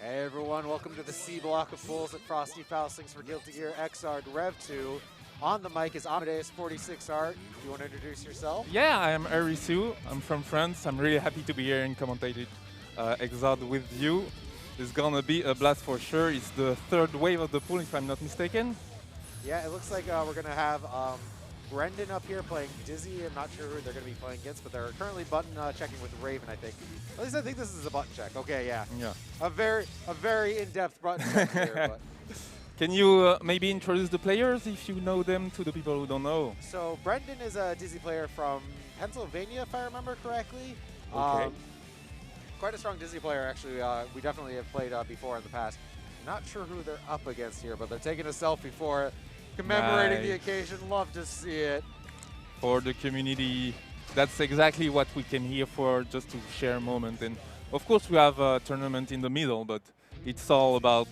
Hey everyone, welcome to the C block of pools at Frosty Faustings for Guilty Gear Xrd REV 2. On the mic is Amadeus46 Art. Do you want to introduce yourself? Yeah, I am Erisu. I'm from France. I'm really happy to be here and commentated Xrd with you. It's gonna be a blast for sure. It's the third wave of the pool, if I'm not mistaken. Yeah, it looks like we're going to have Brendan up here playing Dizzy. I'm not sure who they're going to be playing against, but they're currently button checking with Raven, I think. At least I think this is a button check. Okay, yeah. Yeah. A very in-depth button check here. But. Can you maybe introduce the players if you know them to the people who don't know? So Brendan is a Dizzy player from Pennsylvania, if I remember correctly. Okay. Quite a strong Dizzy player, actually. We definitely have played before in the past. Not sure who they're up against here, but they're taking a selfie for it. Commemorating the occasion. Love to see it. For the community, that's exactly what we came here for, just to share a moment. And of course, we have a tournament in the middle, but it's all about,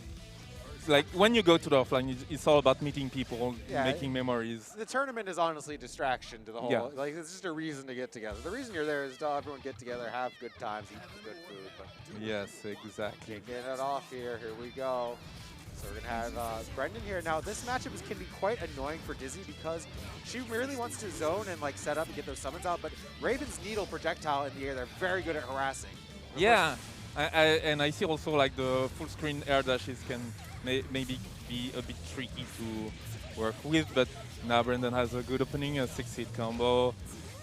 like, when you go to the offline, it's all about meeting people, making memories. The tournament is honestly a distraction to the whole, like, it's just a reason to get together. The reason you're there is to everyone get together, have good times, eat good food. But yes, exactly. kicking it off here. Here we go. So we're going to have Brendan here. Now, this matchup can be quite annoying for Dizzy because she really wants to zone and like set up and get those summons out, but Raven's Needle projectile in the air, they're very good at harassing. Yeah, and I see also like the full screen air dashes can maybe be a bit tricky to work with, but now Brendan has a good opening, a 6-hit combo,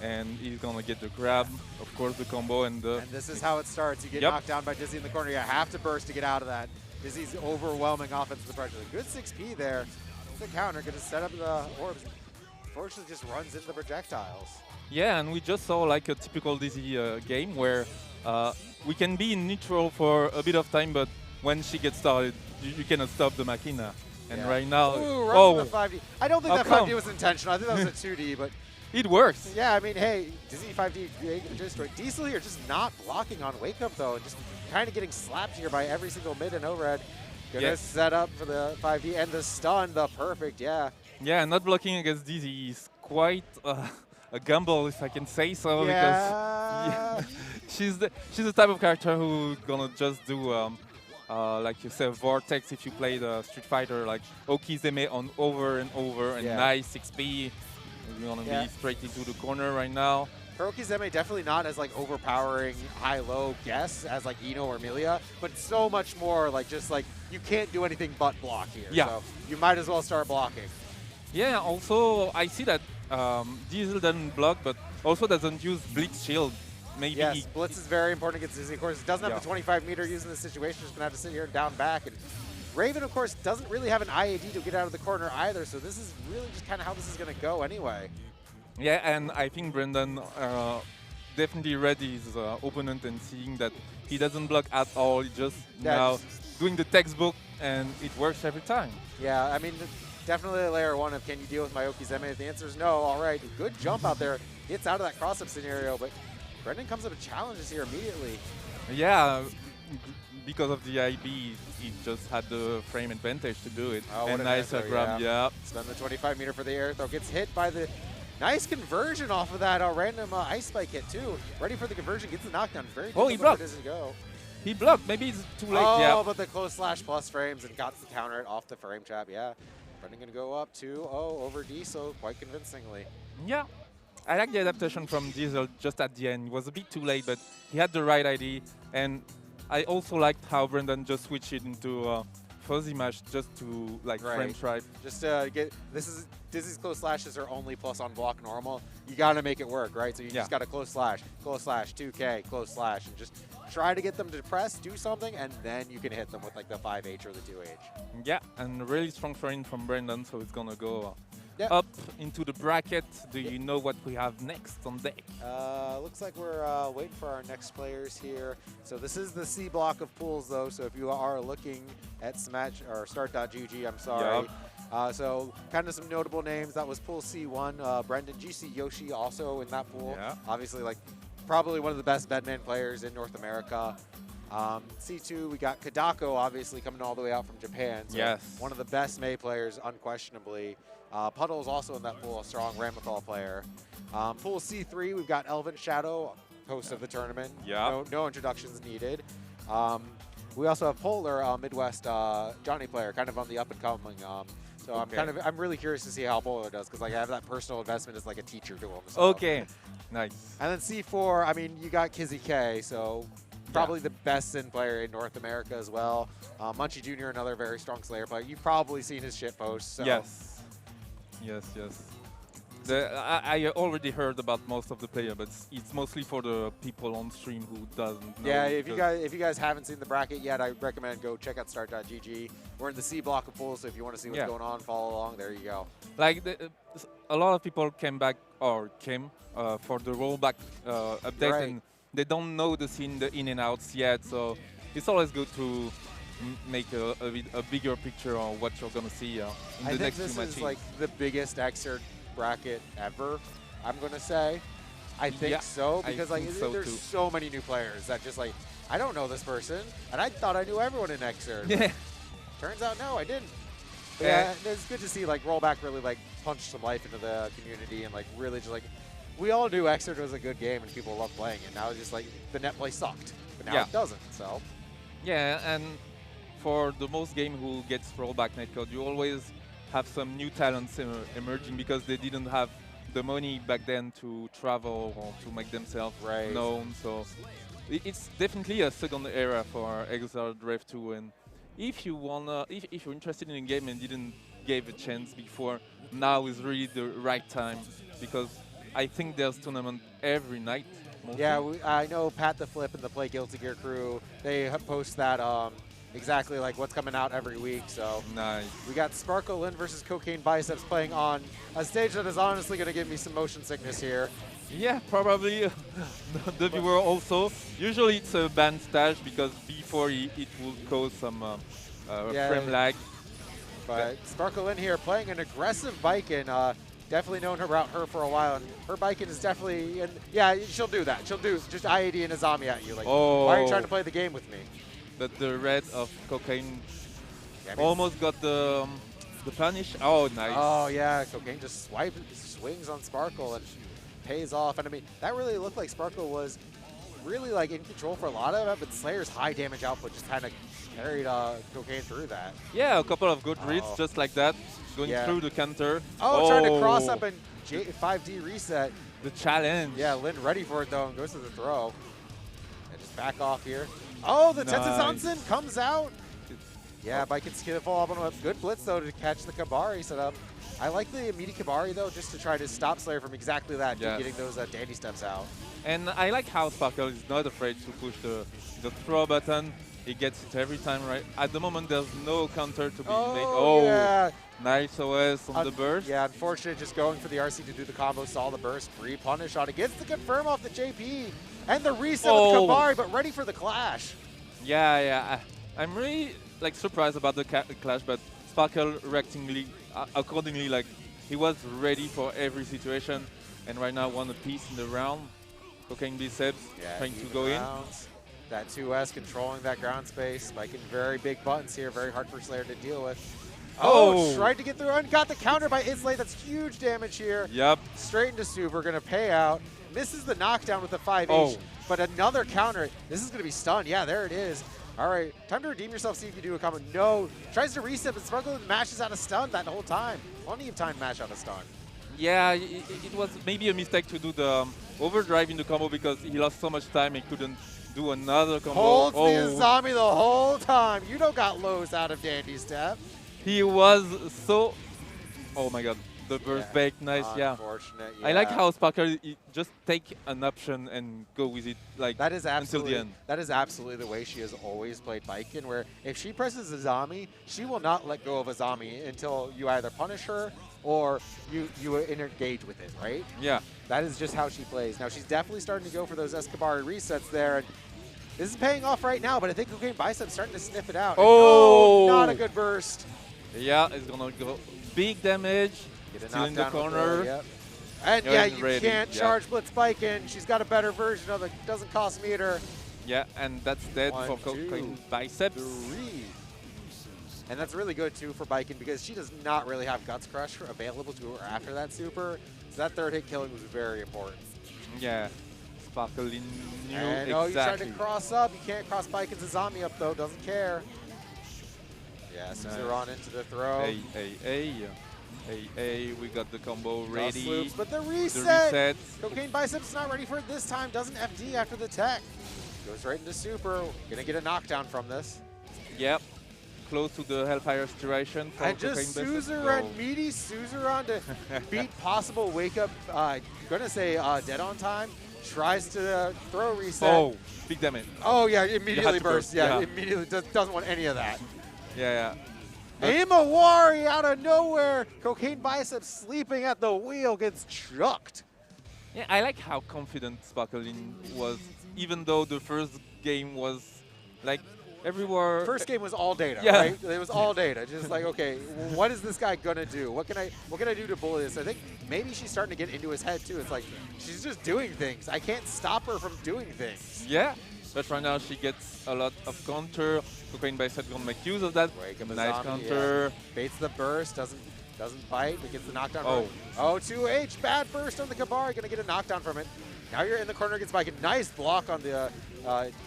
and he's gonna get the grab, of course, the combo, and this is how it starts. You get knocked down by Dizzy in the corner. You have to burst to get out of that. Dizzy's overwhelming offensive pressure. Good 6P there. The counter going to set up the orbs. Unfortunately, just runs into the projectiles. Yeah, and we just saw like a typical Dizzy game where we can be in neutral for a bit of time, but when she gets started, you cannot stop the Machina. And right now, the 5D. I don't think that 5D was intentional. I think that was a 2D, but it works. Yeah, I mean, hey, Dizzy 5D destroyed. Diesel here just not blocking on Wake Up though, and just kind of getting slapped here by every single mid and overhead. Gonna set up for the 5D and the stun, the perfect, Yeah, not blocking against Dizzy is quite a gamble, if I can say so, because she's the type of character who's gonna just do like you said, Vortex if you play the Street Fighter, like Okizeme on over and over, and nice 6P. We're gonna be straight into the corner right now. Her Okizeme definitely not as like overpowering high-low guess as like Ino or Milia, but so much more like just like you can't do anything but block here. Yeah. So you might as well start blocking. Yeah, also I see that Diesel doesn't block, but also doesn't use Blitz Shield. Maybe. Yes, Blitz is very important against Dizzy. Of course, it doesn't have the 25-meter use in this situation. Just going to have to sit here and down back. And Raven, of course, doesn't really have an IAD to get out of the corner either, so this is really just kind of how this is going to go anyway. Yeah, and I think Brendan definitely read his opponent and seeing that he doesn't block at all. He just now doing the textbook, and it works every time. Yeah, I mean, definitely a layer one of can you deal with my Okizeme? If the answer is no, all right, good jump out there. Gets out of that cross-up scenario, but Brendan comes up with challenges here immediately. Yeah, because of the IB, he just had the frame advantage to do it. Oh, and nice grab, Spend the 25-meter for the air throw. Gets hit by the nice conversion off of that random ice spike hit, too. Ready for the conversion, gets the knockdown. Very difficult. He blocked. Doesn't go. He blocked. Maybe it's too late. Oh, but the close slash plus frames and got the counter it off the frame trap. Yeah, Brendan going to go up 2-0 over Diesel quite convincingly. Yeah. I like the adaptation from Diesel just at the end. It was a bit too late, but he had the right idea. And I also liked how Brendan just switched it into fuzzy mash just to like frame trap. Just get Dizzy's close slash is her only plus on block normal. You got to make it work, right? So you just got to close slash, 2K, close slash, and just try to get them to press, do something, and then you can hit them with like the 5H or the 2H. Yeah, and really strong frame from Brendan, so it's gonna go up into the bracket. Do you know what we have next on deck? Looks like we're waiting for our next players here. So this is the C block of pools, though. So if you are looking at Smash or Start.gg, I'm sorry. So kind of some notable names. That was pool C1. Brendan, GC Yoshi also in that pool. Yeah. Obviously, like probably one of the best Bedman players in North America. C2, we got Kadako, obviously coming all the way out from Japan. So one of the best Mei players, unquestionably. Puddle's also in that pool, a strong Ramithal player. Pool C3, we've got Elven Shadow, host of the tournament. No introductions needed. We also have Polar, Midwest Johnny player, kind of on the up and coming. So I'm really curious to see how Polar does, because like I have that personal investment as like a teacher to him. So. Okay, nice. And then C4, I mean, you got Kizzy K, so probably the best Sin player in North America as well. Munchie Jr., another very strong Slayer player. You've probably seen his shit posts. So. Yes. I already heard about most of the player, but it's mostly for the people on stream who doesn't know. Yeah, if you guys haven't seen the bracket yet, I recommend go check out start.gg. We're in the C block of pools, so if you want to see what's going on, follow along. There you go. Like a lot of people came for the rollback update, and they don't know the scene, the in and outs yet. So it's always good to make a bigger picture on what you're gonna see in the next few matches. I think this is like the biggest Xrd bracket ever, I'm gonna say. I think so, because like there's so many new players that just like, I don't know this person, and I thought I knew everyone in Xrd. Yeah. Turns out no, I didn't. But yeah, it's good to see like Rollback really like punch some life into the community, and like really just like, we all knew Xrd was a good game and people loved playing it. Now it's just like the net play sucked, but now it doesn't. So yeah, and for the most game who gets Rollback netcode, you always have some new talents emerging, because they didn't have the money back then to travel or to make themselves known. So it's definitely a second era for Xrd REV 2. And if you wanna, if you're interested in a game and didn't give a chance before, now is really the right time, because I think there's tournament every night. Mostly. Yeah, I know Pat the Flip and the Play Guilty Gear crew, they post that exactly like what's coming out every week. So nice. We got Sparkle Lynn versus Cocaine Biceps playing on a stage that is honestly going to give me some motion sickness here. Yeah, probably the viewer also. Usually it's a banned stage, because before it will cause some frame lag. But Sparkle Lynn here playing an aggressive Biken. Definitely known about her for a while, and her Biken is definitely, and yeah, she'll do that. She'll do just IAD and Azami at you. Like, why are you trying to play the game with me? But the red of Cocaine almost got the punish. Oh, nice. Oh, yeah. Cocaine just swings on Sparkle and pays off. And I mean, that really looked like Sparkle was really like in control for a lot of it, but Slayer's high damage output just kind of carried Cocaine through that. Yeah, a couple of good reads just like that, going through the counter. Oh, trying to cross up and 5D reset. The challenge. Yeah, Lynn ready for it though and goes to the throw. And just back off here. Oh, the Tetsuzansen comes out. Yeah, Biken's going to fall up on a good blitz, though, to catch the Kabari setup. I like the immediate Kabari, though, just to try to stop Slayer from exactly that, getting those dandy steps out. And I like how Sparkle is not afraid to push the throw button. He gets it every time, right? At the moment, there's no counter to be made. Oh, yeah. Nice OS on the burst. Yeah, unfortunate, just going for the RC to do the combo, saw the burst, free punish on it. Gets the confirm off the JP. And the reset with Kabari, but ready for the clash. Yeah. I'm really like surprised about the clash, but Sparkle reacting accordingly. Like, he was ready for every situation, and right now won a piece in the round. Cocaine Biceps trying to go in. That 2S controlling that ground space, making very big buttons here, very hard for Slayer to deal with. Oh, tried to get through and got the counter by Islay. That's huge damage here. Yep. Straight into Super, gonna pay out. Misses the knockdown with the 5H, but another counter. This is going to be stunned. Yeah, there it is. All right, time to redeem yourself, see if you do a combo. No, tries to reset, but Sparkle mashes out of stun that whole time. Plenty of time to mash out of stun. Yeah, it was maybe a mistake to do the overdrive in the combo, because he lost so much time he couldn't do another combo. Holds the Azami the whole time. You don't got lows out of Dandy Step. He was so... Oh my god. The burst back, nice, Unfortunate, I like how Sparkle just take an option and go with it, like, that is until the end. That is absolutely the way she has always played Biken, where if she presses Azami, she will not let go of Azami until you either punish her or you engage with it, right? Yeah. That is just how she plays. Now, she's definitely starting to go for those Escabari resets there, and this is paying off right now, but I think Cocaine Biceps starting to sniff it out. Oh! Not a good burst. Yeah, it's going to go big damage. Still in the corner. And yeah, you can't charge Blitz Biken. She's got a better version of it. Doesn't cost meter. Yeah, and that's dead for Cocaine Biceps. 3. And that's really good, too, for Biken, because she does not really have Guts Crush available to her after that super. So that third hit killing was very important. Yeah. Sparkle in new. And exactly. you tried to cross up. You can't cross Bike and Zazami up though. Doesn't care. Yeah, Suzerain into the throw. We got the combo ready. Loops, but the reset. The reset. Cocaine Biceps not ready for it this time. Doesn't FD after the tech. Goes right into super. Gonna get a knockdown from this. Yep. Close to the Hellfire Restoration. And just Suzerain, meaty Suzerain to beat possible wake up. Gonna say dead on time. Tries to throw reset. Oh, big damage. Oh yeah, immediately bursts. Yeah, yeah, immediately doesn't want any of that. Yeah. Imawari out of nowhere. Cocaine Biceps sleeping at the wheel gets chucked. Yeah, I like how confident Sparkling was, even though the first game was like everywhere. First game was all data, yeah. right? It was all data. Just like, okay, what is this guy gonna do? What can I do to bully this? I think maybe she's starting to get into his head too. It's like she's just doing things. I can't stop her from doing things. Yeah. But right now she gets a lot of counter. Cocaine Bicep gonna make use of that. Nice counter. Yeah. Baits the burst, doesn't bite, but gets the knockdown. Oh. Oh, 2H, bad burst on the Kabari, gonna get a knockdown from it. Now you're in the corner against Mike. A nice block on the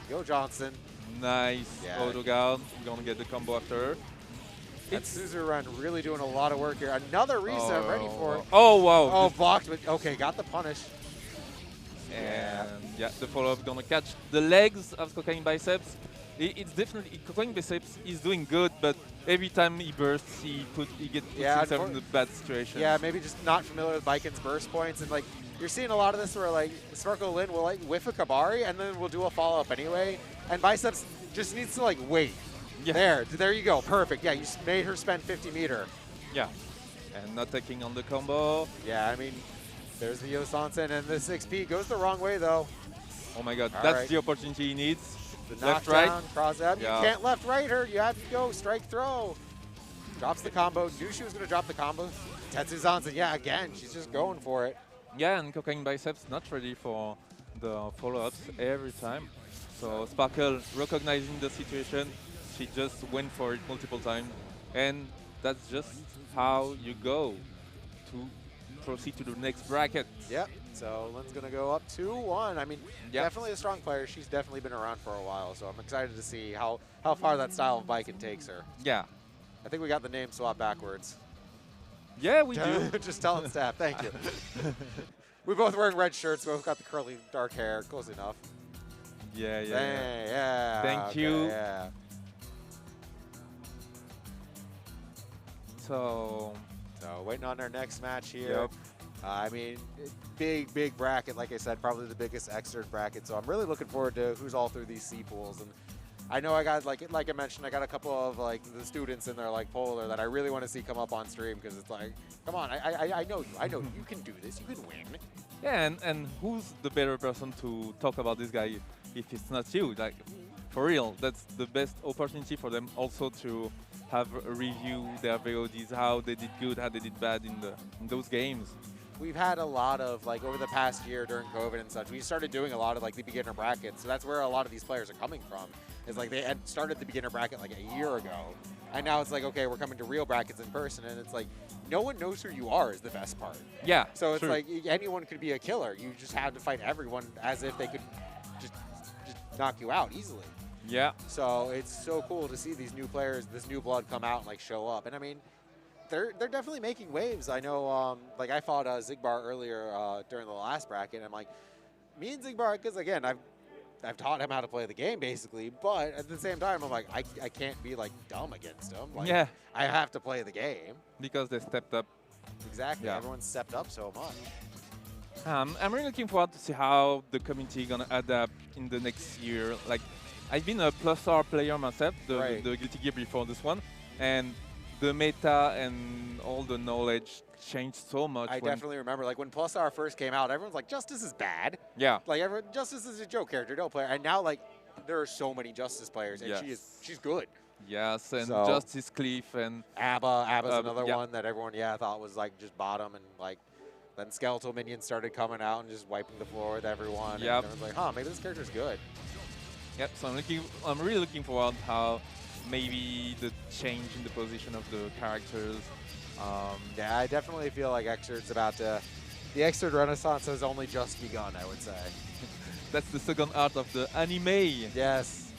Yo Johnson. Nice auto guard. Gonna get the combo after. It's Suzerain really doing a lot of work here. Another reset ready for it. Oh wow. Oh, blocked, but okay, got the punish. And yeah, the follow-up gonna catch the legs of Cocaine Biceps. It's definitely Cocaine Biceps is doing good, but every time he bursts, he puts himself in a bad situation. Yeah, maybe just not familiar with Biken's burst points, and like you're seeing a lot of this where like Sparkle Lin will like whiff a Kabari, and then we'll do a follow-up anyway, and Biceps just needs to like wait. Yeah. There you go, perfect. Yeah, you made her spend 50 meter. Yeah, and not taking on the combo. Yeah, I mean. There's the Yo Sansen, and the 6P goes the wrong way, though. Oh my god, that's the opportunity he needs. The left, knockdown, right. cross up. Yeah. You can't left, right her. You have to go strike, throw. Drops the combo. Knew she was going to drop the combo. Tetsu Sansen, yeah, again, she's just going for it. Yeah, and Cocaine Biceps not ready for the follow-ups every time. So Sparkle recognizing the situation, she just went for it multiple times. And that's just how you go to proceed to the next bracket. Yep. So Lin's going to go up 2-1. I mean, definitely a strong player. She's definitely been around for a while, so I'm excited to see how far that style of biking takes her. Yeah. I think we got the name swapped backwards. Yeah, we do. Just tell it, staff. Thank you. We're both wearing red shirts. We both got the curly dark hair. Close enough. Yeah. Thank you. Yeah. So waiting on our next match here. Yep. I mean, big bracket. Like I said, probably the biggest Xrd bracket. So I'm really looking forward to who's all through these C pools. And I know I got like I mentioned, I got a couple of like the students in there like Polar that I really want to see come up on stream because it's like, come on, I know you can do this. You can win. Yeah, and who's the better person to talk about this guy if it's not you? Like, for real, that's the best opportunity for them also to have a review their VODs, how they did good, how they did bad in those games. We've had a lot of, like, over the past year during COVID and such, we started doing a lot of, like, the beginner brackets. So that's where a lot of these players are coming from. It's like they had started the beginner bracket, like, a year ago. And now it's like, okay, we're coming to real brackets in person. And it's like, no one knows who you are is the best part. Yeah, so it's like anyone could be a killer. You just have to fight everyone as if they could just knock you out easily. Yeah. So it's so cool to see these new players, this new blood come out and like show up. And I mean, they're definitely making waves. I know, like I fought Xigbar earlier during the last bracket. And I'm like, me and Xigbar, because again, I've taught him how to play the game basically, but at the same time, I'm like, I can't be like dumb against him. Like, yeah. I have to play the game. Because they stepped up. Exactly. Yeah. Everyone stepped up so much. I'm really looking forward to see how the community gonna adapt in the next year. Like, I've been a +R player myself, the Guilty Gear before this one, and the meta and all the knowledge changed so much. I definitely remember, like when +R first came out, everyone's like, Justice is bad. Yeah. Like Justice is a joke character, don't play her. And now like there are so many Justice players, and she's good. Yes, and so, Justice Cliff and Abba's another one that everyone thought was like just bottom, and like then Skeletal minions started coming out and just wiping the floor with everyone. Yep. And everyone's like, huh, maybe this character's good. Yep. So I'm really looking forward how maybe the change in the position of the characters. Yeah, I definitely feel like Xrd's about to. The Xrd Renaissance has only just begun, I would say. That's the second art of the anime. Yes.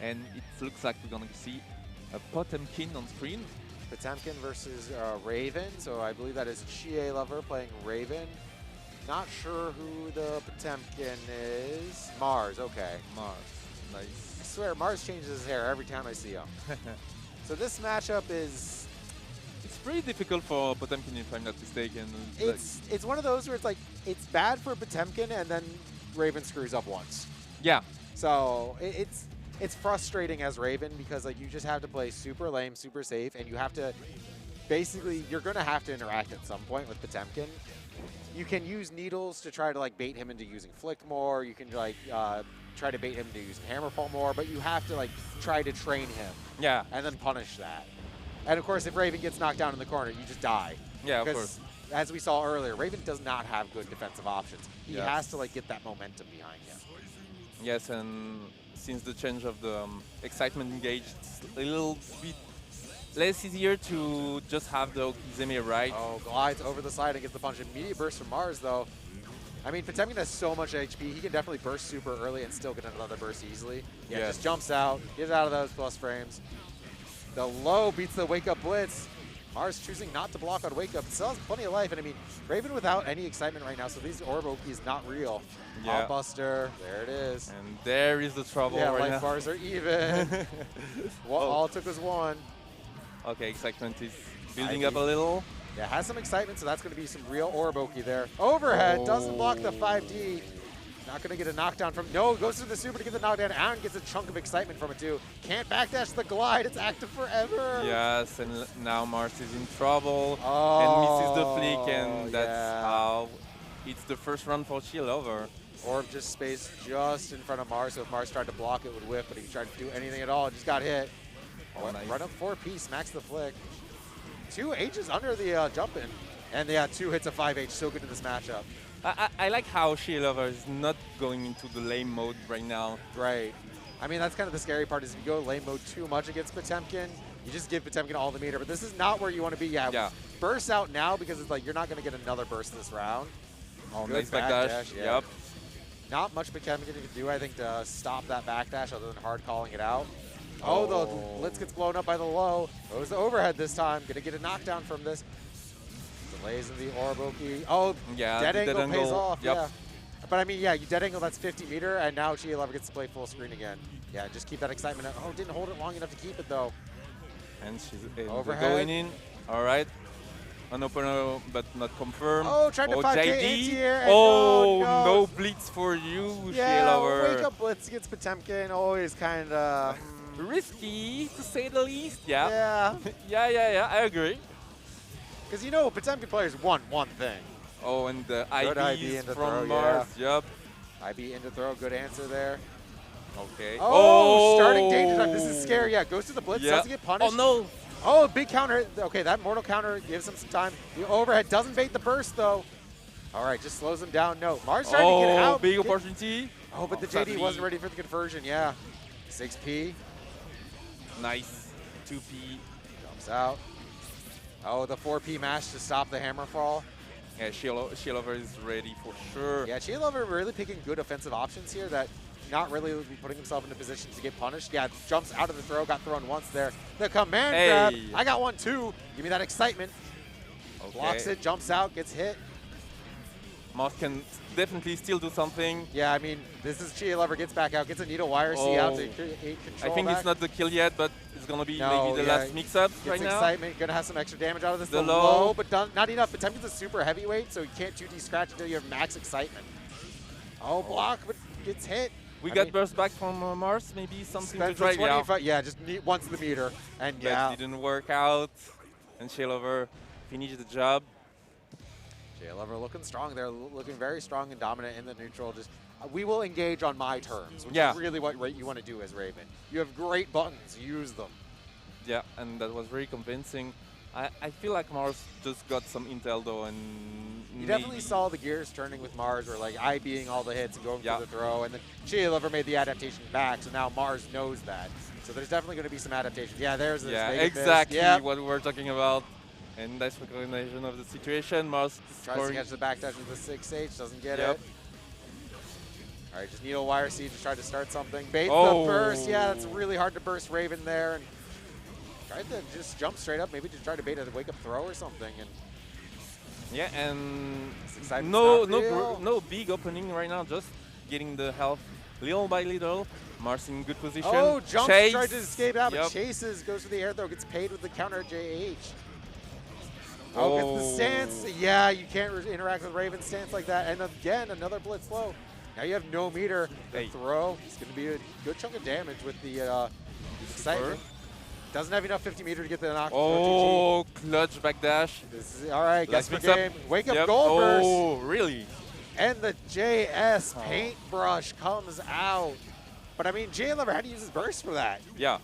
And it looks like we're gonna see a Potemkin on screen. Potemkin versus Raven. So I believe that is Chie Lover playing Raven. Not sure who the Potemkin is. Mars, okay. Mars, nice. I swear, Mars changes his hair every time I see him. So this matchup is... It's pretty difficult for Potemkin, if I'm not mistaken. It's one of those where it's like, it's bad for Potemkin and then Raven screws up once. Yeah. So it's frustrating as Raven because like you just have to play super lame, super safe, and you have to, basically, you're going to have to interact at some point with Potemkin. You can use needles to try to like bait him into using flick more. You can like try to bait him into using hammerfall more, but you have to like try to train him. Yeah. And then punish that. And of course, if Raven gets knocked down in the corner, you just die. Yeah, of course. As we saw earlier, Raven does not have good defensive options. He Yes. has to like get that momentum behind him. Yes, and since the change of the excitement engage, it's a little bit less easier to just have the Okizeme right. Oh, glides over the side and gets the punch. Immediate burst from Mars, though. I mean, Potemkin has so much HP. He can definitely burst super early and still get another burst easily. Yeah, Yes. just jumps out, gets out of those plus frames. The low beats the wake up blitz. Mars choosing not to block on wake up. Still has plenty of life. And I mean, Raven without any excitement right now, so these Orb Oki is not real. Yeah. Buster, there it is. And there is the trouble Yeah, right life now. bars are even. All it took was one. Okay, excitement is building IV. up a little. Yeah, has some excitement, so that's going to be some real Orboki there. Overhead, doesn't block the 5D. Not going to get a knockdown from... No, goes through the super to get the knockdown. Aaron gets a chunk of excitement from it, too. Can't backdash the glide. It's active forever. Yes, and now Mars is in trouble Oh, and misses the flick, and that's yeah. how it's the first run for Shield over. Orb just spaced just in front of Mars, so if Mars tried to block it, would whiff, but if he tried to do anything at all, it just got hit. Oh, nice. Run up 4P, smacks the flick. 2 H's under the jump in. And yeah, 2 hits of 5H, so good in this matchup. I like how Shield over is not going into the lame mode right now. Right. I mean, that's kind of the scary part is if you go lane mode too much against Potemkin, you just give Potemkin all the meter. But this is not where you want to be. Yeah. Burst out now because it's like you're not going to get another burst this round. Oh, Good nice backdash. Yeah. Yep. Not much Potemkin can do, I think, to stop that backdash other than hard calling it out. Oh, the Blitz gets blown up by the low. Goes the overhead this time. Going to get a knockdown from this. Delays in the Orboki. Oh, yeah, dead angle pays off. Yep. Yeah. But I mean, yeah, you dead angle, that's 50 meter, and now Chie Lover gets to play full screen again. Yeah, just keep that excitement up. Oh, didn't hold it long enough to keep it, though. And she's Overhead. going in. All right. An opener, but not confirmed. Oh, trying to 5K JD. anti-air. Oh, no. no blitz for you, Yeah, Chie Lover. wake up blitz against Potemkin. Always kind of... Risky, to say the least. Yeah. Yeah. yeah, I agree. Because you know, Potemkin players want one thing. Oh, and the Good IB IBs into from throw, Mars. Yep. IB into throw, good answer there. Okay. Oh, starting danger time. This is scary. Yeah, goes to the blitz, doesn't get punished. Oh, no. Oh, big counter. Okay, that mortal counter gives him some time. The overhead doesn't bait the burst, though. All right, just slows him down. No, Mars trying to get out. Big opportunity. Oh, but the JD wasn't ready for the conversion. Yeah. 6P. Nice. 2P. Jumps out. Oh, the 4P mash to stop the hammer fall. Yeah, Shielover is ready for sure. Yeah, Chie Lover really picking good offensive options here that not really putting himself in a position to get punished. Yeah, jumps out of the throw, got thrown once there. The command grab. I got one too. Give me that excitement. Okay. Blocks it, jumps out, gets hit. Moss can definitely still do something. Yeah, I mean, this is Chie Lover gets back out, gets a needle wire C out to control I think that. It's not the kill yet, but it's going to be maybe the last mix-up right now. Excitement, going to have some extra damage out of this. The low, but not enough. Potemkin's a super heavyweight, so you can't 2D scratch until you have max excitement. Oh, block, but gets hit. We got burst back from Mars, maybe something to try. Yeah, just once the meter. And that didn't work out. And Shielover finished the job. Chie Lover looking strong there, looking very strong and dominant in the neutral. Just we will engage on my terms, which is really what you want to do as Raven. You have great buttons, use them. Yeah, and that was very convincing. I feel like Mars just got some intel though, and you definitely saw the gears turning with Mars, where like IBing all the hits and going for the throw, and then Chie Lover made the adaptation back, so now Mars knows that. So there's definitely going to be some adaptation. Yeah, there's this exactly what we were talking about. And nice recognition of the situation. Mars tries to catch the backdash with the 6H, doesn't get it. All right, just needle wire seed to try to start something. Bait the burst. Yeah, it's really hard to burst Raven there. And tried to just jump straight up, maybe just try to bait a wake-up throw or something. And yeah, and no big opening right now, just getting the health little by little. Mars in good position. Oh, jumps, Chase. tried to escape out, but chases, goes for the air throw, gets paid with the counter at JH. Oh, gets the stance. Yeah, you can't interact with Raven's stance like that. And again, another blitz low. Now you have no meter. The throw is going to be a good chunk of damage with the excitement. Doesn't have enough 50 meter to get the knock. Oh, clutch backdash. All right, guess for game. Wake up gold burst. Oh, really? And the JS paintbrush comes out. But I mean, JLever had to use his burst for that. Yeah,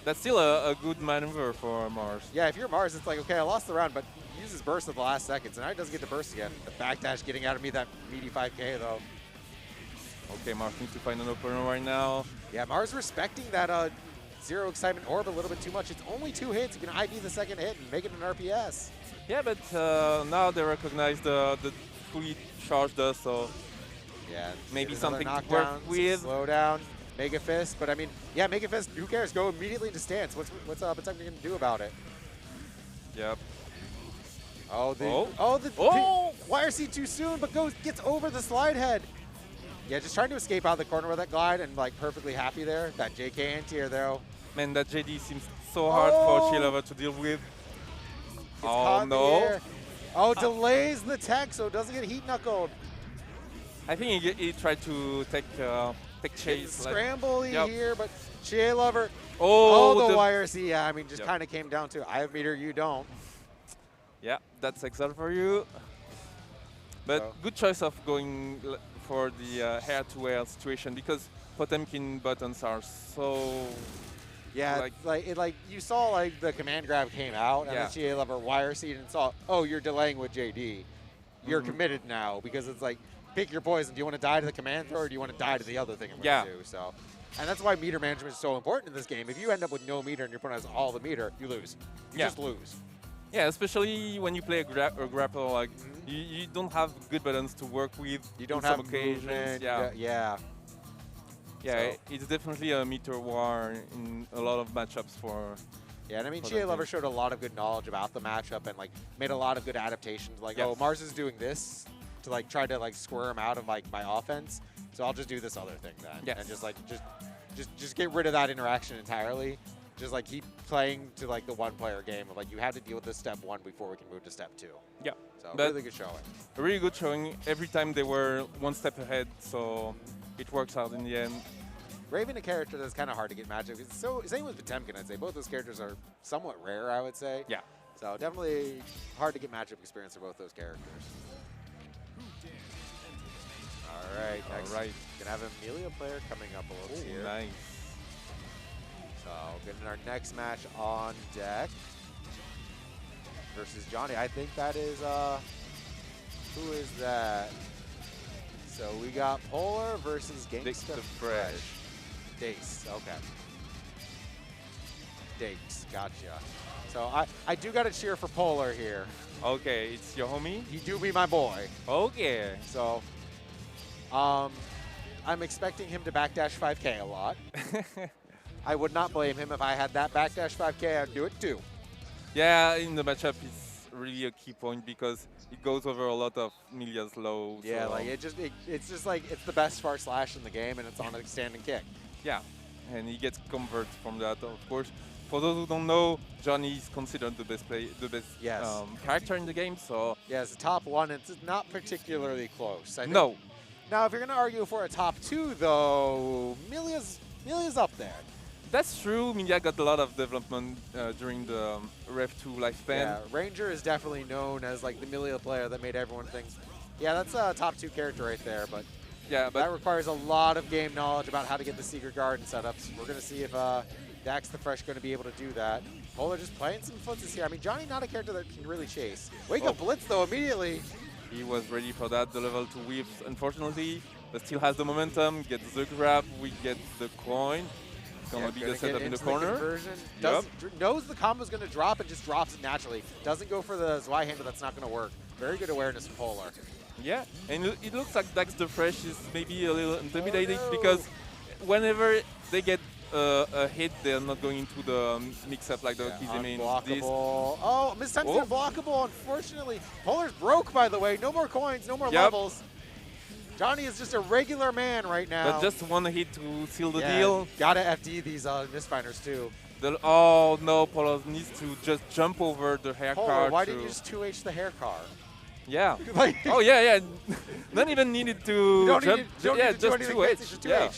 that's still a good maneuver for Mars. Yeah, if you're Mars, it's like, okay, I lost the round, but he uses burst at the last seconds, and now he doesn't get to burst again. The backdash getting out of me that meaty 5K, though. Okay, Mars needs to find an opener right now. Yeah, Mars respecting that zero excitement orb a little bit too much. It's only 2 hits. You can ID the second hit and make it an RPS. Yeah, but now they recognize the fully charged dust, so yeah, maybe something to work with. Slow down. Mega Fist, but I mean, yeah, Mega Fist, who cares? Go immediately into stance. What's Petang going to do about it? Yep. Oh, wire seed too soon, but gets over the slide head. Yeah, just trying to escape out of the corner with that glide and like perfectly happy there. That JK anti-air though. Man, that JD seems so hard for JLever to deal with. Oh no. Oh, delays the tech, so it doesn't get heat knuckled. I think he tried to take chase. Scramble here, but JLever. Oh, the wire seed. Yeah, I mean, just kind of came down to I have meter, you don't. Yeah, that's Xrd for you. But good choice of going for the hair-to-hair situation because Potemkin buttons are so. Yeah, like you saw like the command grab came out and then JLever wire seed and saw, oh, you're delaying with JD. You're committed now because it's like, pick your poison. Do you want to die to the command throw or do you want to die to the other thing I'm going to do? So, and that's why meter management is so important in this game. If you end up with no meter and your opponent has all the meter, you lose. You just lose. Yeah, especially when you play a grapple, like you don't have good buttons to work with. You don't have some occasions. Movement. Yeah, it's definitely a meter war in a lot of matchups for. Yeah, and I mean, JLever showed a lot of good knowledge about the matchup and like made a lot of good adaptations. Like, oh, Mars is doing this to like try to like squirm out of like my offense, so I'll just do this other thing then, and just like just get rid of that interaction entirely. Just like keep playing to like the one-player game of like you had to deal with this step 1 before we can move to step 2. Yeah, so really good showing. A really good showing. Every time they were one step ahead, so it works out in the end. Raven, a character that's kind of hard to get matchup. So same with Potemkin, I'd say. Both those characters are somewhat rare, I would say. Yeah. So definitely hard to get matchup experience for both those characters. All right, next. Gonna have an Amelia player coming up a little here. Nice. So getting our next match on deck versus Johnny. I think that is who is that? So we got Polar versus Gangsta Fresh. Dace, okay. Dace, gotcha. So I do got to cheer for Polar here. Okay, it's your homie? He do be my boy. Okay. So I'm expecting him to backdash 5K a lot. I would not blame him if I had that backdash 5K, I'd do it too. Yeah, in the matchup it's really a key point because it goes over a lot of Milia's low. Yeah, so. Like it's just like it's the best far slash in the game and it's on a standing kick. Yeah, and he gets convert from that, of course. For those who don't know, Johnny is considered the best character in the game. So yeah, it's the top 1. It's not particularly close. I think. No. Now, if you're going to argue for a top 2, though, Milia's up there. That's true. Milia got a lot of development during the Rev 2 lifespan. Yeah, Ranger is definitely known as like the Milia player that made everyone think, yeah, that's a top 2 character right there. But yeah, that requires a lot of game knowledge about how to get the Secret Garden setups. We're going to see if Dax the Fresh going to be able to do that. Polar just playing some footsies here. I mean, Johnny not a character that can really chase. Wake up Blitz, though, immediately. He was ready for that, the level 2 whips, unfortunately, but still has the momentum, gets the grab, we get the coin. Gonna be the setup in the corner. Knows the combo's gonna drop and just drops it naturally. Doesn't go for the Zweihander, that's not gonna work. Very good awareness from Polar. Yeah, and it looks like Dax the Fresh is maybe a little intimidating because whenever they get a hit, they're not going into the mix-up like the Kizime. Oh, mistimed unblockable, unfortunately. Polar's broke, by the way. No more coins, no more levels. Johnny is just a regular man right now. But just one hit to seal the deal. Gotta FD these misfinders too. Oh no, Polar needs to just jump over the hair car. Why didn't you just 2H the hair car? Yeah. Oh yeah. Not even needed to jump. Just 2H. Yeah.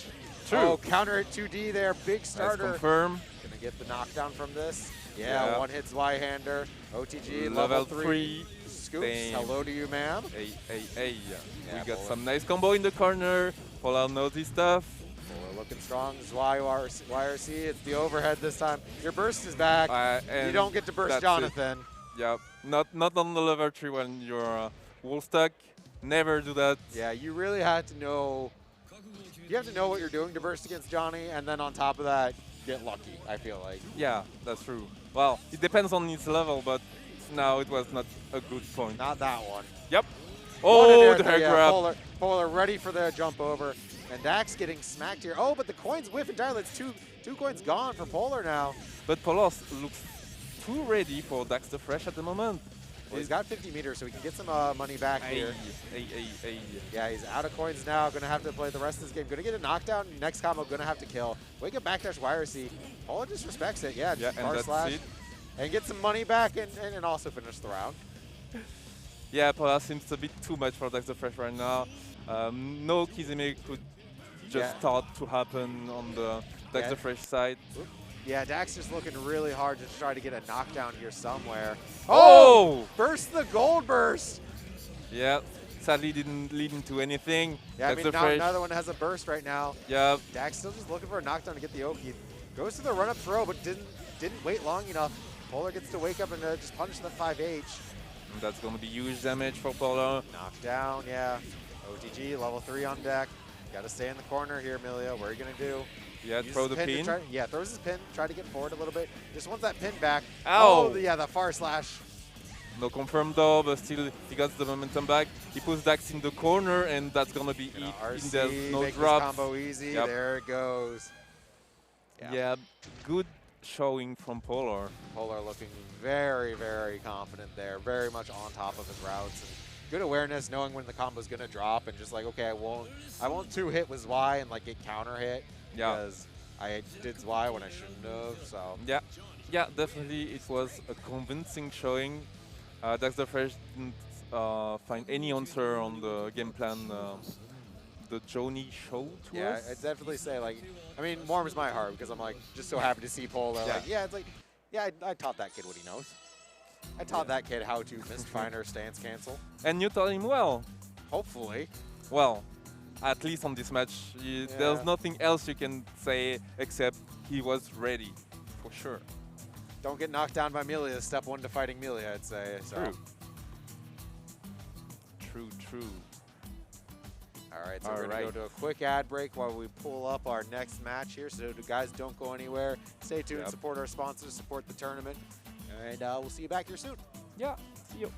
True. Oh, counter at 2D there. Big starter. Let's confirm. Gonna get the knockdown from this. Yeah, one hit Zweihander. OTG level 3. Scoops. Hello to you, ma'am. Hey. We got some nice combo in the corner. Polar knows his stuff. Polar looking strong. YRC, it's the overhead this time. Your burst is back. You don't get to burst Jonathan. Yeah, not on the level 3 when you're wall stuck. Never do that. Yeah, you really had to know. You have to know what you're doing to burst against Johnny, and then on top of that, get lucky, I feel like. Yeah, that's true. Well, it depends on its level, but now it was not a good point. Not that one. Yep. Oh, the hair grab. Polar ready for the jump over. And Dax getting smacked here. Oh, but the coins whiff entirely. It's two coins gone for Polar now. But Polar looks too ready for Dax the Fresh at the moment. Well, he's got 50 meters, so he can get some money back here. Yeah, he's out of coins now. Going to have to play the rest of this game. Going to get a knockdown. Next combo, going to have to kill. Wake up backdash YRC. Polar just respects it. Yeah, and slash. And get some money back and also finish the round. Yeah, Polar seems a bit too much for Dax the Fresh right now. No Kizime could just start to happen on the Dax the Fresh side. Yeah, Dax just looking really hard to try to get a knockdown here somewhere. Oh! Burst the gold burst! Yeah, sadly didn't lead into anything. Yeah, Dax neither one has a burst right now. Yeah. Dax still just looking for a knockdown to get the Oki. Goes to the run-up throw, but didn't wait long enough. Polar gets to wake up and just punish the 5H. And that's going to be huge damage for Polar. Knockdown, yeah. OTG, level 3 on deck. Got to stay in the corner here, Millia. What are you going to do? Yeah, throw the pin. Throws his pin. Try to get forward a little bit. Just wants that pin back. Ow! Oh, yeah, the far slash. No confirm though, but still he got the momentum back. He puts Dax in the corner, and that's going to be it. RC, There's no make drops. This combo easy. Yep. There it goes. Yeah, good showing from Polar. Polar looking very, very confident there. Very much on top of his routes. And good awareness, knowing when the combo's going to drop, and just like, okay, I won't 2-hit with Y and like get counter hit. Yeah. Because I did Y when I shouldn't have, so. Yeah, definitely it was a convincing showing. Dax the Fresh didn't find any answer on the game plan the Johnny showed to us. Yeah, I'd definitely say, like, I mean, warms my heart because I'm like just so happy to see Polar. I taught that kid what he knows. I taught that kid how to misfinder stance cancel. And you taught him well. Hopefully. Well, at least on this match, there's nothing else you can say except he was ready, for sure. Don't get knocked down by Millia. Step 1 to fighting Millia, I'd say. So. True. All right, so we're going to go to a quick ad break while we pull up our next match here. So guys, don't go anywhere. Stay tuned, support our sponsors, support the tournament. And we'll see you back here soon. Yeah, see you.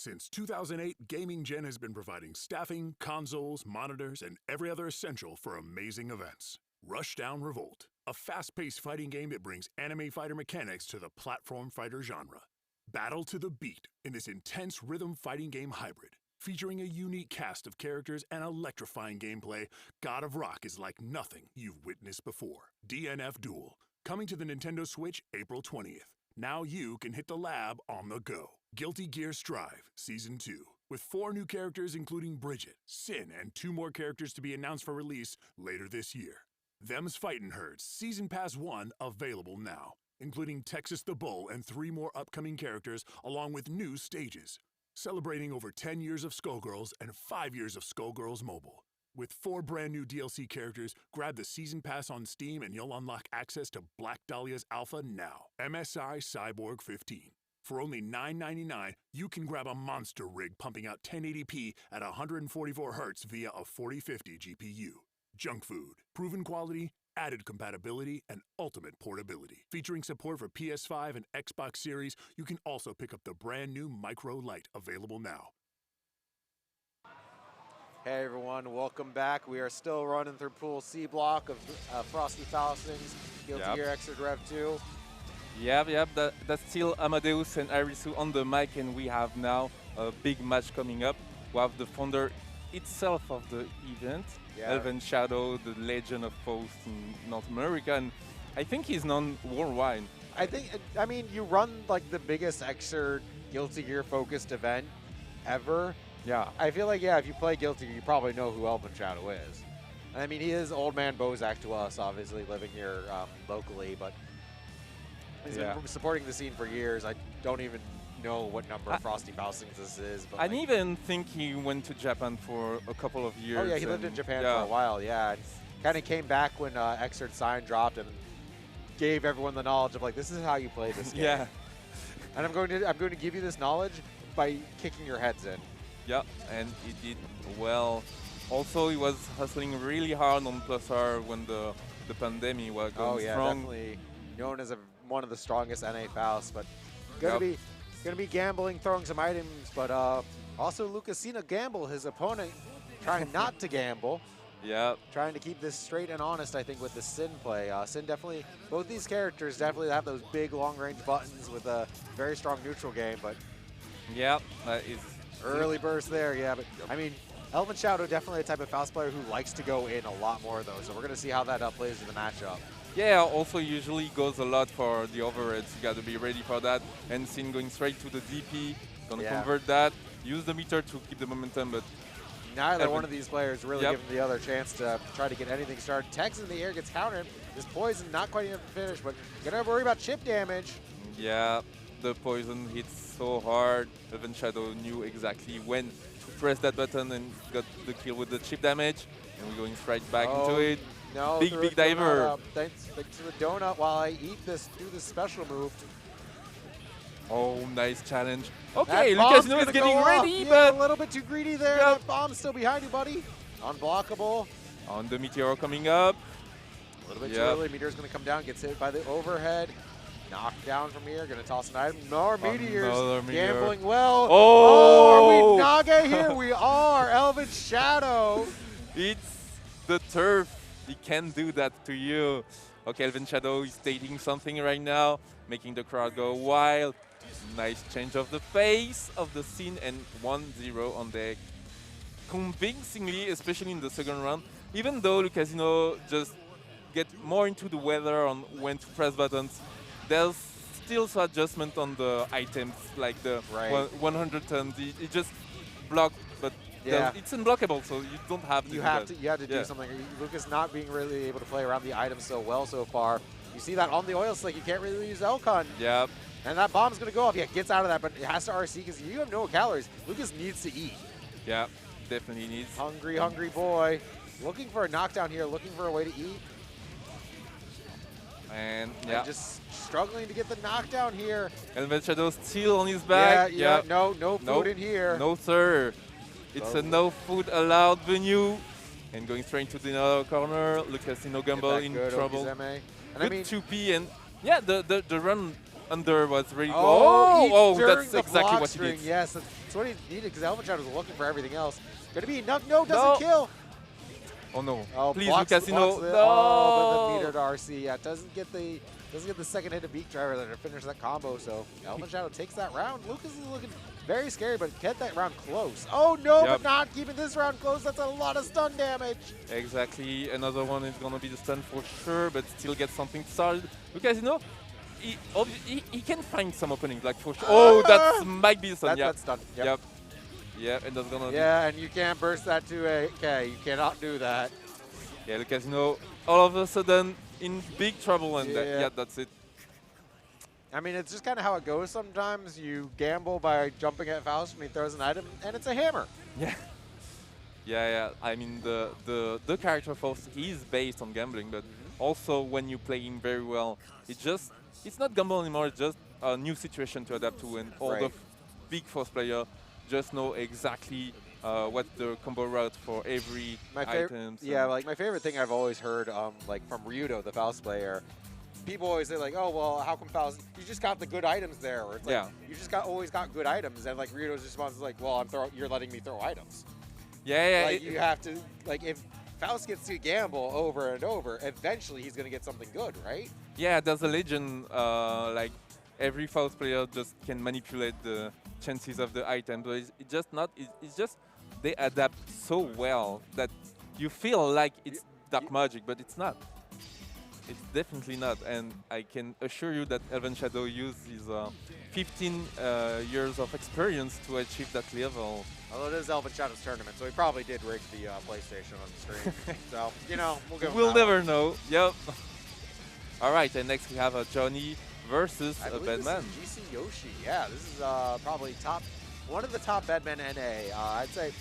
Since 2008, Gaming Gen has been providing staffing, consoles, monitors, and every other essential for amazing events. Rushdown Revolt, a fast-paced fighting game that brings anime fighter mechanics to the platform fighter genre. Battle to the beat in this intense rhythm fighting game hybrid. Featuring a unique cast of characters and electrifying gameplay, God of Rock is like nothing you've witnessed before. DNF Duel, coming to the Nintendo Switch April 20th. Now you can hit the lab on the go. Guilty Gear Strive Season 2, with 4 new characters including Bridget, Sin, and 2 more characters to be announced for release later this year. Them's Fightin' Herds Season Pass 1 available now, including Texas the Bull and 3 more upcoming characters along with new stages. Celebrating over 10 years of Skullgirls and 5 years of Skullgirls Mobile. With 4 brand new DLC characters, grab the Season Pass on Steam and you'll unlock access to Black Dahlia's Alpha now. MSI Cyborg 15. For only $9.99, you can grab a monster rig pumping out 1080p at 144 Hz via a 4050 GPU. Junk food, proven quality, added compatibility, and ultimate portability. Featuring support for PS5 and Xbox Series, you can also pick up the brand new Micro Lite available now. Hey everyone, welcome back. We are still running through Pool C block of Frosty Faustings, Guilty Gear Xrd REV 2. Yep, that's still Amadeus and Arisu on the mic, and we have now a big match coming up. We have the founder itself of the event, Elven Shadow, the legend of Faust in North America, and I think he's known worldwide. I mean, you run like the biggest Xrd Guilty Gear focused event ever. Yeah. I feel like, if you play Guilty Gear, you probably know who Elven Shadow is. I mean, he is Old Man Bozak to us, obviously, living here locally, but he's been supporting the scene for years. I don't even know what number Frosty Faustings this is. But I didn't even think he went to Japan for a couple of years. Oh, yeah, he lived in Japan for a while, Kind of came back when Xrd Sign dropped and gave everyone the knowledge of, like, this is how you play this game. And I'm going to give you this knowledge by kicking your heads in. Yeah, and he did well. Also, he was hustling really hard on Plus R when the pandemic was going strong. Definitely known as one of the strongest NA Fausts, but gonna be gambling, throwing some items, but also Lucasina gamble, his opponent, trying not to gamble. Trying to keep this straight and honest, I think, with the Sin play. Sin definitely, both these characters definitely have those big long-range buttons with a very strong neutral game, but early burst there, but I mean, Elven Shadow definitely a type of Faust player who likes to go in a lot more, though, so we're going to see how that plays in the matchup. Yeah, also usually goes a lot for the overheads. You got to be ready for that. And Sin going straight to the DP, gonna convert that, use the meter to keep the momentum, but neither one of these players really giving the other chance to try to get anything started. Tex in the air gets countered. This poison not quite enough to finish, but gonna worry about chip damage. Yeah, the poison hits so hard. Elven Shadow knew exactly when to press that button and got the kill with the chip damage. And we're going straight back into it. No, big diver. Thanks to the donut while I eat this, do this special move. Oh, nice challenge. Okay, Lucasino is getting ready, but a little bit too greedy there. That bomb's still behind you, buddy. Unblockable. On the Meteor coming up. A little bit too early. Meteor's going to come down, gets hit by the overhead. Knocked down from here. Going to toss an item. More meteors. Gambling well. Oh! Are we Nage here? We are. Elven Shadow. It's the turf. He can do that to you. Okay, Elven Shadow is stating something right now, making the crowd go wild. Nice change of the face of the scene, and 1-0 on deck. Convincingly, especially in the second round, even though Lucasino just get more into the weather on when to press buttons, there's still some adjustment on the items, like the 100 tons. It just blocked, but it's unblockable, so you don't have to. You have to do something. Lucas not being really able to play around the items so well so far. You see that on the oil slick, you can't really use Elcon. Yep. And that bomb's going to go off. Yeah, gets out of that, but it has to RC because you have no calories. Lucas needs to eat. Yeah, definitely needs. Hungry, hungry boy. Looking for a knockdown here, looking for a way to eat. And just struggling to get the knockdown here. Elven Shadow still on his back. No food in here. No, sir. It's a no food allowed venue. And going straight to the other corner. Lucasino Gamble in trouble. Good 2P, and the run under was really that's exactly what he did. Yes, It's what he needed because Elven Shadow was looking for everything else. Gonna be enough. No, doesn't kill. Oh no! Oh, Please, blocks, Casino. blocks No! Oh, but the metered RC. Yeah, doesn't get the second hit of Beak Driver there to finish that combo. So Elven Shadow takes that round. Lucas is looking very scary, but get that round close. Oh no, but not keeping this round close. That's a lot of stun damage. Exactly. Another one is gonna be the stun for sure, but still get something started. Because he can find some openings, like for sure. Oh, that might be the stun. That's stun. Yep. Yeah, and that's gonna be. Yeah, and you can't burst that to a K. You cannot do that. Yeah, because all of a sudden in big trouble, and that's it. I mean, it's just kind of how it goes sometimes. You gamble by jumping at Faust when he throws an item, and it's a hammer. Yeah. Yeah. I mean, the character Faust is based on gambling, but also when you play him very well, it's not gamble anymore. It's just a new situation to adapt to, and all the big Faust players just know exactly what's the combo route for every item. Yeah, like my favorite thing I've always heard, like from Ryudo, the Faust player. People always say like, oh well, how come Faust? You just got the good items there, or it's like you just always got good items, and like Ryudo's response is like, well, you're letting me throw items. Yeah. Like you have to, like if Faust gets to gamble over and over, eventually he's gonna get something good, right? Yeah, there's a legend like every Faust player just can manipulate the chances of the item, but it's just they adapt so well that you feel like it's dark magic, but it's not. It's definitely not, and I can assure you that Elven Shadow used his 15 years of experience to achieve that level. Although it is Elven Shadow's tournament, so he probably did rig the PlayStation on the screen. So, we'll give him We'll never know. Yep. All right, and next we have Johnny versus Bedman. This is GC Yoshi. Yeah, this is probably one of the top Bedman NA. I'd say,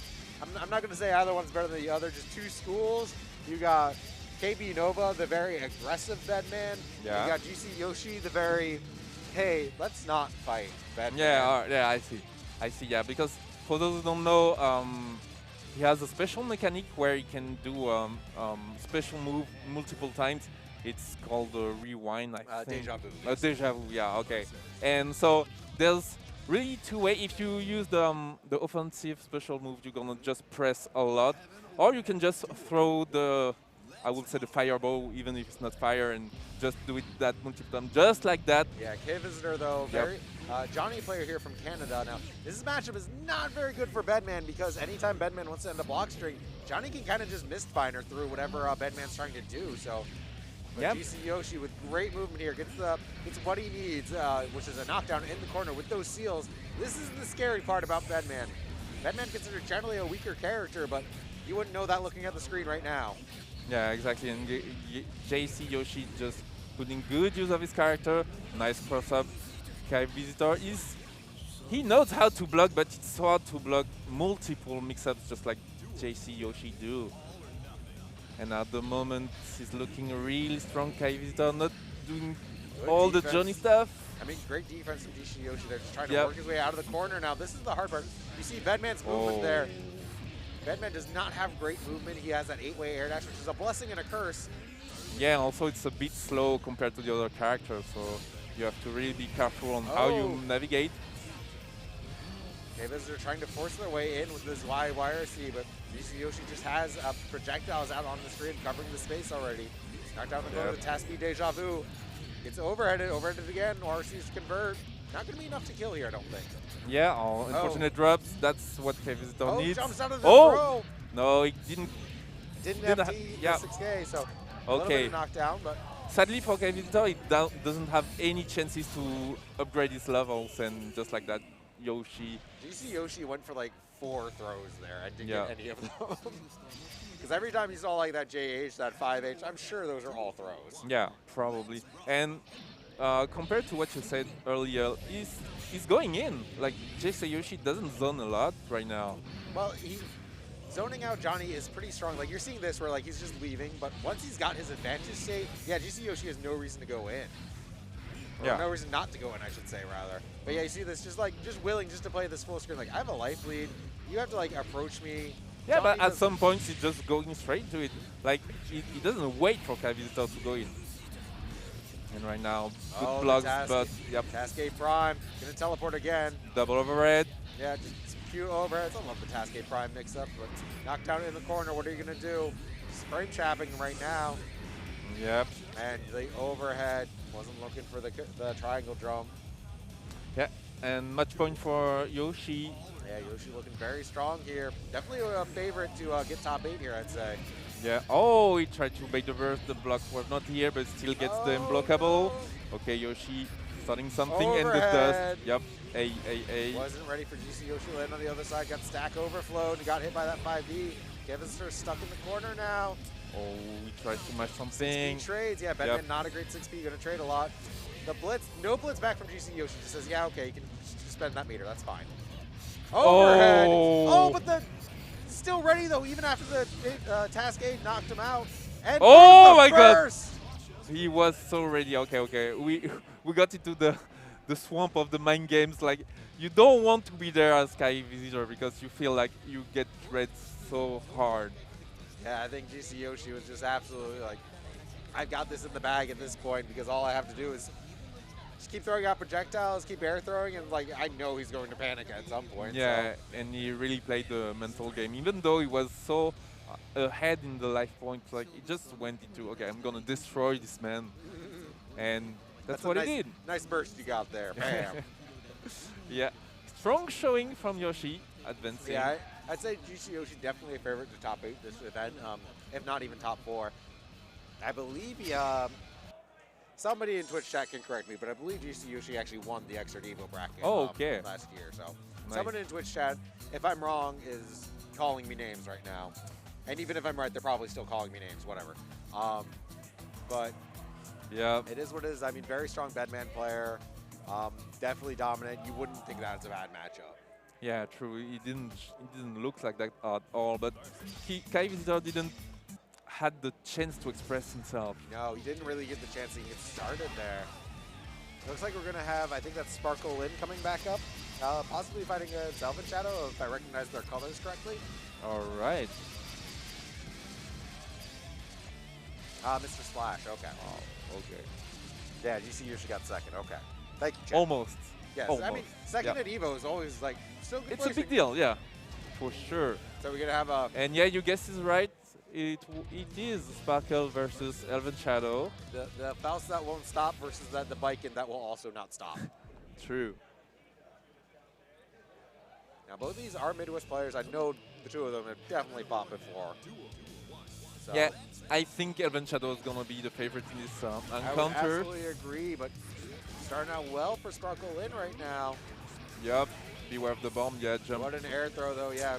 I'm not going to say either one's better than the other, just two schools. You got KB Nova, the very aggressive Bedman. Yeah. You got GC Yoshi, the very, hey, let's not fight Bedman. Yeah, I see, yeah, because for those who don't know, he has a special mechanic where he can do special move multiple times. It's called rewind, I think. Deja vu. Deja vu, yeah, okay. And so there's really two ways. If you use the offensive special move, you're gonna just press a lot, or you can just throw I would say the fireball, even if it's not fire, and just do it that multiple times, just like that. Yeah, K-Visitor though, Johnny player here from Canada. Now, this matchup is not very good for Bedman because anytime Bedman wants to end a block string, Johnny can kind of just Mistbinder through whatever Bedman's trying to do. So, GC Yoshi with great movement here gets what he needs, which is a knockdown in the corner with those seals. This is the scary part about Bedman. Bedman considered generally a weaker character, but you wouldn't know that looking at the screen right now. Yeah, exactly. And GC Yoshi just putting good use of his character. Nice cross-up. K-Visitor he knows how to block, but it's hard to block multiple mix-ups just like GC Yoshi do. And at the moment, he's looking really strong. K-Visitor not doing all the Johnny stuff. I mean, great defense from GC Yoshi. They're just trying to work his way out of the corner. Now, this is the hard part. You see Bedman's movement there. Bedman does not have great movement. He has that 8-way air dash, which is a blessing and a curse. Yeah, also it's a bit slow compared to the other characters, so you have to really be careful on how you navigate. K-Visitor trying to force their way in with this YRC, but GC Yoshi just has projectiles out on the screen covering the space already. Knocked out the corner with Tasky Deja Vu. It's overheaded again. RC's convert. Not going to be enough to kill here, I don't think. Yeah, unfortunate drops. That's what K-Visitor needs. Jumps out of the throw. No, he didn't have the 6K, so a little bit of knockdown, but sadly for K-Visitor, he doesn't have any chances to upgrade his levels, and just like that, Yoshi. GC Yoshi went for like 4 throws there. I didn't get any of them. Because every time you saw like that JH, that 5H, I'm sure those are all throws. Yeah, probably. And compared to what you said earlier, he's going in. Like, GC Yoshi doesn't zone a lot right now. Well, zoning out Johnny is pretty strong. Like, you're seeing this where like he's just leaving, but once he's got his advantage state, GC Yoshi has no reason to go in. Or no reason not to go in, I should say, rather. But yeah, you see this, just willing just to play this full screen. Like, I have a life lead. You have to like approach me. Yeah, Johnny, but at some points he's just going straight to it. Like, he doesn't wait for K-Visitor to go in. And right now, good blocks, but Cascade Prime, gonna teleport again. Double overhead. Yeah, just Cute overheads. I love the Cascade Prime mix-up, but knocked down in the corner. What are you going to do? Frame trapping right now. Yep. And the overhead wasn't looking for the triangle drum. Yeah, and match point for Yoshi. Yeah, Yoshi looking very strong here. Definitely a favorite to get top 8 here, I'd say. Yeah. Oh, he tried to bait the burst. The block was not here, but still gets the unblockable. No. Okay, Yoshi starting something Overhead. and the dust. Yep. A. Wasn't ready for GC Yoshi land on the other side. Got stack overflowed and got hit by that 5B. Kevinster stuck in the corner now. Oh, he tries to match something. 6B trades. Yeah, Batman not a great 6B. Going to trade a lot. The blitz, no blitz back from GC Yoshi. Just says, yeah, okay, you can just spend that meter. That's fine. Overhead. Oh, but the still ready though, even after the Cascade knocked him out. And oh my burst. God! He was so ready. Okay. We got into the swamp of the mind games. Like, you don't want to be there as Sky Visitor because you feel like you get read so hard. Yeah, I think GC Yoshi was just absolutely like, I've got this in the bag at this point because all I have to do is just keep throwing out projectiles, keep air throwing, and like I know he's going to panic at some point. Yeah, so. And he really played the mental game, even though he was so ahead in the life points. Like, he just went into, okay, I'm gonna destroy this man, and that's what he did. Nice burst you got there, bam. Yeah, strong showing from Yoshi, advancing. Yeah, I'd say GC Yoshi definitely a favorite to top 8 this event, if not even top 4. I believe he, somebody in Twitch chat can correct me, but I believe GC Yoshi actually won the Xrd REV bracket last year. So someone in Twitch chat, if I'm wrong, is calling me names right now. And even if I'm right, they're probably still calling me names, whatever. But yeah, it is what it is. I mean, very strong bedman player, definitely dominant. You wouldn't think that's a bad matchup. Yeah, true. He didn't look like that at all, but Sky Visitor didn't had the chance to express himself. No, he didn't really get the chance to get started there. Looks like we're going to have, I think that's Sparkle Lin coming back up, possibly fighting a Elven Shadow, if I recognize their colors correctly. All right. Mr. Splash, okay. Oh, okay. Yeah, GC Yoshi got second, okay. Thank you, Chad. Almost. Yes, almost. I mean, second at EVO is always like, still good It's placing. a big deal, yeah, for sure. So we're going to have a... And yeah, your guess is right. It is Sparkle versus Elven Shadow. The Faust that won't stop versus the Viking that will also not stop. True. Now both of these are Midwest players. I know the two of them have definitely fought before. So Yeah, I think Elven Shadow is gonna be the favorite in this encounter. I would absolutely agree, but starting out well for Sparkle Lin right now. Yep. Beware of the bomb. Yeah, jump. What an air throw though. Yeah.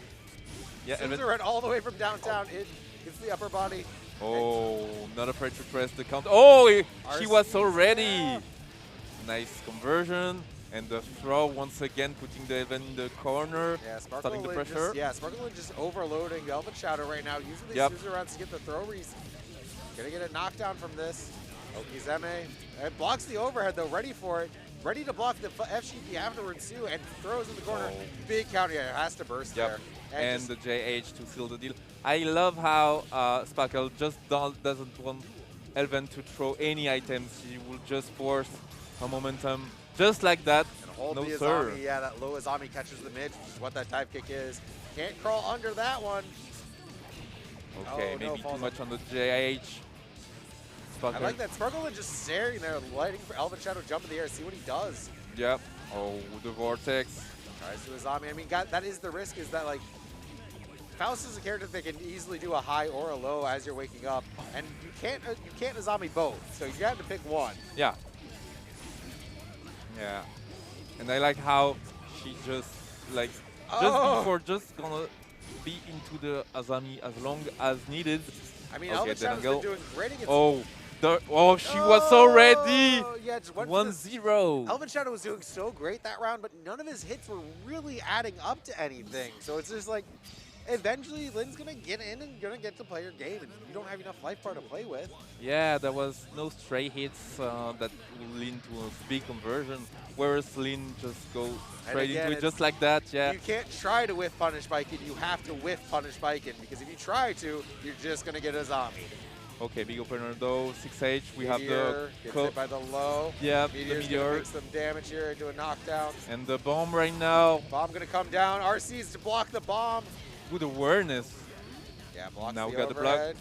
Yeah. Caesar ran all the way from downtown. It's the upper body. Oh, not afraid to press the count. Oh, she was so ready. Yeah. Nice conversion. And the throw once again, putting the Elven in the corner. Yeah, starting the pressure. Sparkle Lin just overloading the Elven Shadow right now. Using these Caesar rounds to get the throw reason. Gonna get a knockdown from this. Okizeme. It blocks the overhead though, ready for it. Ready to block the FGP afterwards too, and throws in the corner. Oh. Big counter, yeah, it has to burst there. And the JH to seal the deal. I love how Sparkle just doesn't want Elven to throw any items. He will just force a momentum just like that. And hold no the sir. Azami, yeah, that low Azami catches the mid, which is what that dive kick is. Can't crawl under that one. Okay, oh, maybe too much on the JH. I like that. Sparkle Lin just staring there, lighting for Elven Shadow jump in the air, see what he does. Yep. Oh, the vortex. Tries to Azami. I mean, that is the risk, is that like, Faust is a character that can easily do a high or a low as you're waking up, and you can't Azami both, so you have to pick one. Yeah. Yeah. And I like how she just like before just gonna be into the Azami as long as needed. I mean, Elven Shadow's been doing great against she was so ready. Yeah, just 1-0. Elven Shadow was doing so great that round, but none of his hits were really adding up to anything. So it's just like, eventually Lin's gonna get in and gonna get to play your game, and you don't have enough life bar to play with. Yeah, there was no stray hits that will lead to a big conversion, whereas Lin just go straight into it just like that. Yeah. You can't try to whiff Punish Biken, you have to whiff Punish Biken, because if you try to, you're just gonna get a zombie. Okay, big opener though. 6H. We have Meteor the gets hit by the low. Yeah, Meteor's the gonna Meteor. make some damage here into a knockdown. And the bomb right now. Bomb gonna come down. RC's to block the bomb. Good awareness. Yeah, blocks now the we got overhead. the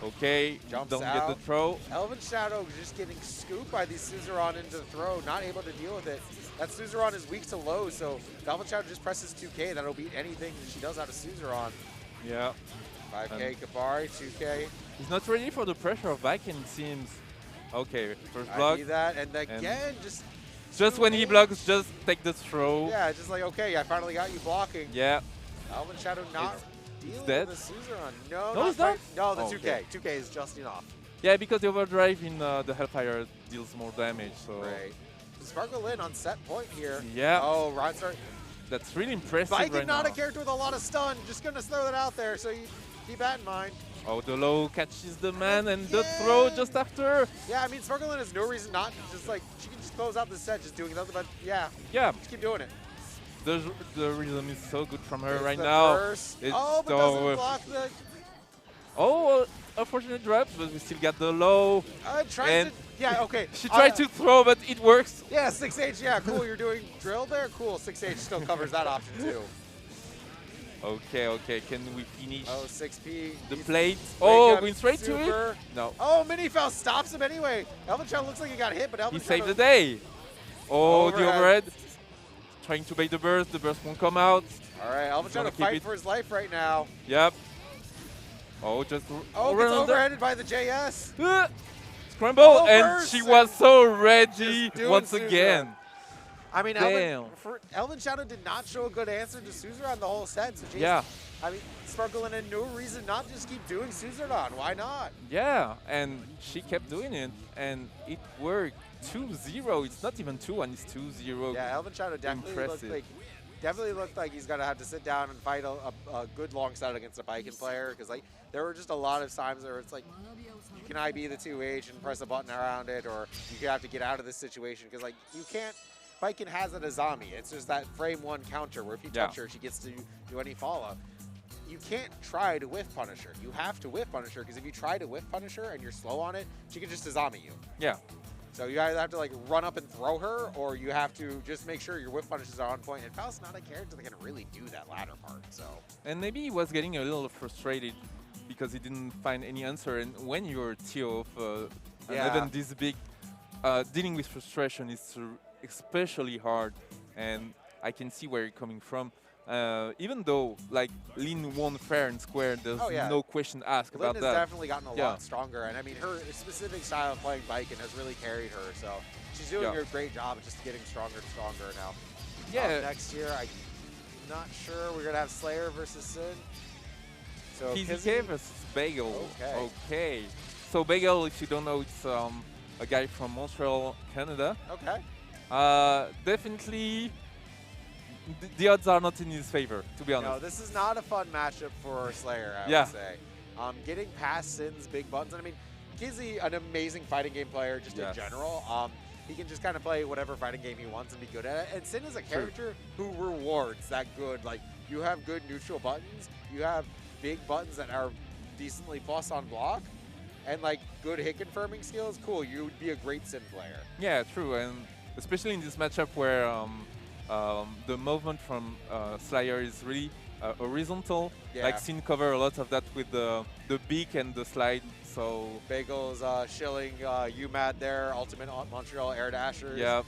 block. Okay, Jumps don't out. get the throw. Elven Shadow just getting scooped by the Suzerain into the throw, not able to deal with it. That Suzerain is weak to low, so Elven Shadow just presses 2K. That'll beat anything she does out of Suzerain. Yeah. 5K Kabari, 2K. He's not ready for the pressure of Viking, it seems. Okay, first I block. see that, and again, just when he blocks, just take the throw. Yeah, just like, okay, I finally got you blocking. Yeah. Elven Shadow not dealing dead? with the Suzerain. No, No, it's not? No, the Oh, 2K. okay. 2K is just enough. Yeah, because the overdrive in the Hellfire deals more damage. So. Right. Sparkle in on set point here. Yeah. Oh, Ronstar. That's really impressive Viking right not now. a character with a lot of stun. Just going to throw that out there, so you keep that in mind. Oh, the low catches the man and the throw just after. Yeah, I mean, Sparkle in has no reason not to just like, she can just close out the set just doing nothing but, yeah. Yeah. Just keep doing it. The rhythm is so good from her right the now. Burst. It's Oh, but so doesn't block the... Oh, unfortunate drops, but we still got the low. Tries to, yeah, okay. She tried to throw, but it works. Yeah, 6H, yeah, cool. You're doing drill there? Cool. 6H still covers that option, too. Okay, okay. Can we finish? Oh, 6P. The plate. Oh, going straight to super. it? No. Oh, Mini Foul stops him anyway. Elven Shadow looks like he got hit, but Elven He Shadow... saved the day. Oh, Overhead. the overhead. Trying to bait the burst. The burst won't come out. All right, Elven Shadow fight for his life right now. Yep. Oh, just Oh, gets overheaded by the JS. Scramble, Oh, and she was so ready once again. I mean, Elven Shadow did not show a good answer to Suzerain the whole set. So Jason, yeah. I mean, Sparkling had no reason not to just keep doing Suzerain. Why not? Yeah, and she kept doing it, and it worked. 2-0. It's not even 2-1. It's 2-0. Yeah, Elven Shadow definitely looked like he's gonna have to sit down and fight a good long set against a Viking player, because like there were just a lot of times where it's like you can IB the 2H and press a button around it, or you have to get out of this situation because like you can't. Viking has it as Zami. It's just that frame one counter where if you touch her, she gets to do any follow. You can't try to whiff punish her. You have to whiff punish her, because if you try to whiff punish her and you're slow on it, she can just Zami you. Yeah. So you either have to like run up and throw her, or you have to just make sure your whip punishes are on point. And Faust's not a character that can really do that latter part. So. And maybe he was getting a little frustrated because he didn't find any answer. And when you're TO of an event this big, dealing with frustration is especially hard. And I can see where you're coming from. Even though like Lin won fair and square, there's no question asked about that. Lin has definitely gotten a lot stronger, and I mean her specific style of playing Viking has really carried her. So she's doing a great job of just getting stronger and stronger now. Yeah. Next year, I'm not sure we're gonna have Slayer versus Sin. So KZK versus Bagel. Okay. Okay. So Bagel, if you don't know, it's a guy from Montreal, Canada. Okay. Definitely. The odds are not in his favor, to be honest. No, this is not a fun matchup for Slayer, I would say. Getting past Sin's big buttons, and I mean, Kizzy, an amazing fighting game player just in general. He can just kind of play whatever fighting game he wants and be good at it. And Sin is a character who rewards that good. Like, you have good neutral buttons, you have big buttons that are decently plus on block, and like good hit confirming skills. Cool, you would be a great Sin player. Yeah, true, and especially in this matchup where the movement from Slayer is really horizontal. Like Sin cover a lot of that with the beak and the slide. So Bagel's shilling UMAD there, Ultimate Montreal Air Dashers. Yeah.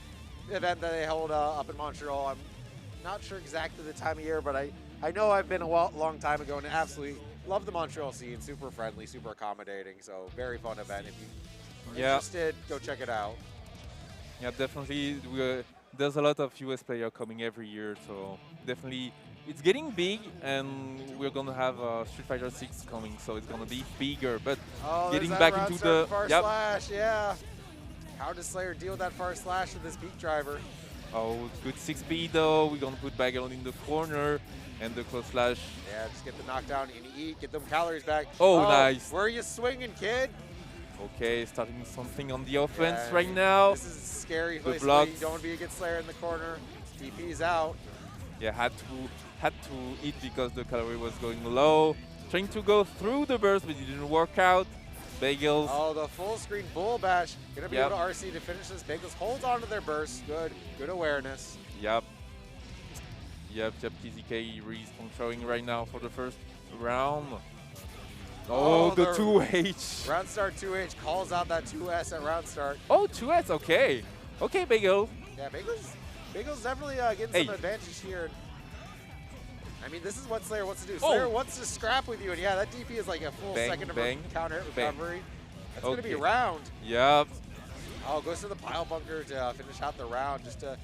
Event that they held up in Montreal. I'm not sure exactly the time of year, but I know I've been a long time ago and absolutely love the Montreal scene. Super friendly, super accommodating. So very fun event. If you're interested, go check it out. Yeah, definitely. There's a lot of US players coming every year, so definitely it's getting big, and we're gonna have Street Fighter 6 coming, so it's gonna be bigger. But getting back into the far slash, how does Slayer deal with that far slash with this peak driver? Oh, good 6B though. We're gonna put Bagel in the corner and the close slash. Yeah, just get the knockdown and eat, get them calories back. Oh, nice. Where are you swinging, kid? Okay, starting something on the offense right now. This is a scary place. The blocks. You don't want to be a good Slayer in the corner. DP's out. Yeah, had to eat because the calorie was going low. Trying to go through the burst, but it didn't work out. Bagels. Oh, the full screen bull bash. Gonna be able to RC to finish this. Bagels holds on to their burst. Good awareness. Yep. KZK re-throwing right now for the first round. Oh, the 2H. Round start 2H calls out that 2S at round start. Oh, 2S, okay. Okay, Bagel. Yeah, Bagels definitely getting some advantage here. I mean, this is what Slayer wants to do. Slayer wants to scrap with you, and yeah, that DP is like a full second of counter hit recovery. That's going to be round. Yep. Oh, goes to the pile bunker to finish out the round, just to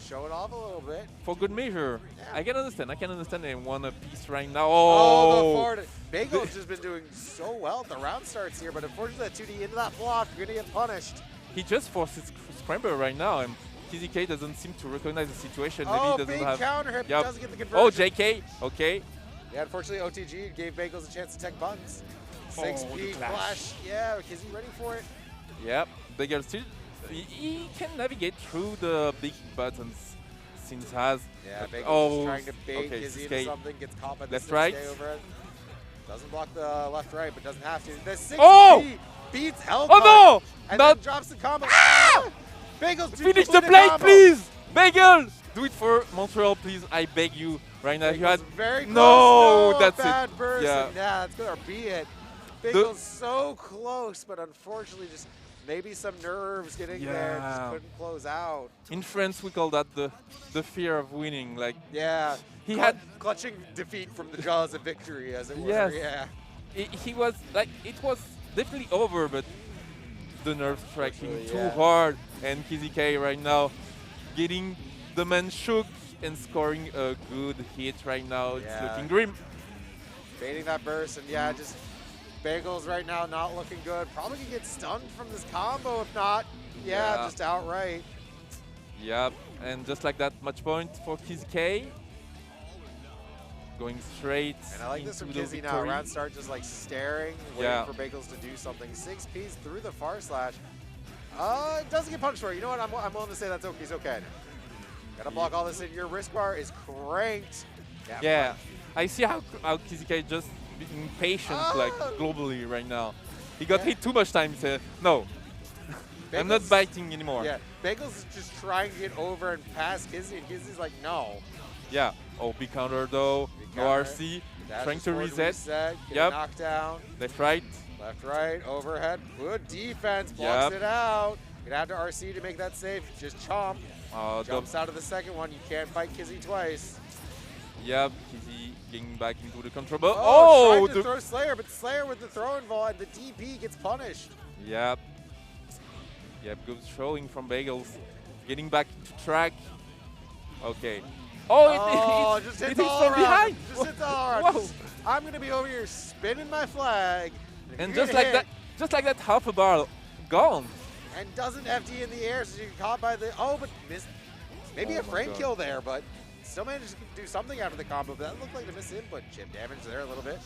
show it off a little bit. For good measure. Yeah. I can understand they want a piece right now. Oh, the forward. Bagel's just been doing so well at the round starts here, but unfortunately that 2D into that block, you're going to get punished. He just forced his scramble right now, and KZK doesn't seem to recognize the situation. Maybe Oh, he doesn't big have counter hit, but doesn't get the conversion. Oh, JK, okay. Yeah, unfortunately OTG gave Bagels a chance to tech buttons. 6P flash. Yeah, is he ready for it? Yep, Bagel still, he can navigate through the big buttons since has. Yeah, Bagel is trying to bait Kizzy into something, gets caught by the left right. Overhead. Doesn't block the left right, but doesn't have to. The 6P beats Hellcat. Oh no! And then drops the combo. Bagel, finish the plate, please! Bagel! Do it for Montreal, please. I beg you right now. You had very close. No, that's bad it. Burst. Yeah, that's gonna be it. Bagel's so close, but unfortunately, just maybe some nerves getting there. Just couldn't close out. In France, we call that the fear of winning. Like he had clutching defeat from the jaws of victory, as it were. Yes. Yeah. He was like it was definitely over, but the nerves striking too hard, and KZK right now getting the man shook and scoring a good hit right now. It's looking grim. Baiting that burst, and just Bagels right now not looking good. Probably gonna get stunned from this combo, if not, just outright. Yep, and just like that, match point for KZK. Going straight. And I like this from Kizzy now. Round start just like staring, waiting for Bagels to do something. 6Ps through the far slash. It doesn't get punished for it. You know what? I'm willing to say that's okay. He's okay. Gotta block all this in. Your wrist bar is cranked. Yeah. I see how KZK just being patient like globally right now. He got hit too much time. He said, no, I'm not biting anymore. Yeah, Bagels is just trying to get over and pass Kizzy, and Kizzy's like, no. Yeah. Oh, big counter though. No RC. Trying to reset. Get knocked down. Left, right. Left, right. Overhead. Good defense. Blocks it out. Gonna have to RC to make that save. Just chomp. Jumps out of the second one. You can't fight Kizzy twice. Yep. Kizzy getting back into the control. Trying to throw Slayer, but Slayer with the throw involved, and the DP gets punished. Yep. Good throwing from Bagels. Getting back into track. Okay. Oh, just hits all around. Behind. Just hits all around. I'm gonna be over here spinning my flag. And just like that, half a bar gone. And doesn't FD in the air, so you get caught by the but missed. Maybe a frame kill there, but still managed to do something after the combo. But that looked like a miss input. Chip damage there a little bit.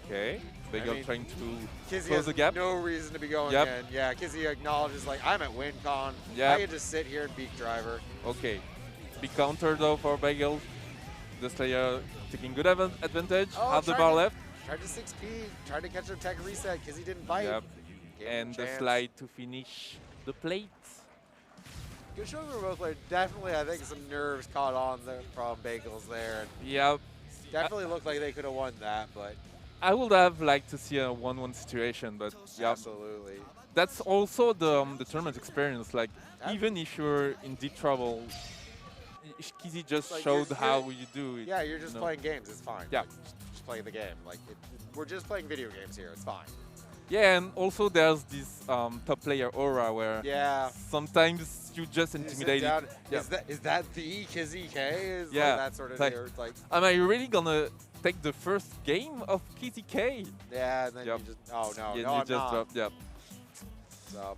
Okay. Bagel trying to Kizzy close the gap. No reason to be going in. Yeah, Kizzy acknowledges like I'm at WinCon. I can just sit here and beat driver. Okay. Big counter though for Bagel. The Slayer taking good advantage. Half the bar left. Tried to 6P, tried to catch a tech reset because he didn't bite. And the slide to finish the plate. Good showing from both players. Definitely, I think some nerves caught on from Bagels there. Definitely looked like they could have won that, but I would have liked to see a 1-1 situation, but absolutely. That's also the tournament experience. Like even if you're in deep trouble, Kizzy just showed how you do it. Yeah, you're just playing games. It's fine. Yeah, just play the game. Like we're just playing video games here. It's fine. Yeah, and also there's this top player aura where sometimes you just intimidate. Is that the Kizzy K? Like that sort of like, am I really gonna take the first game of Kizzy K? Yeah, and then you just no, you I'm just not. drop. So.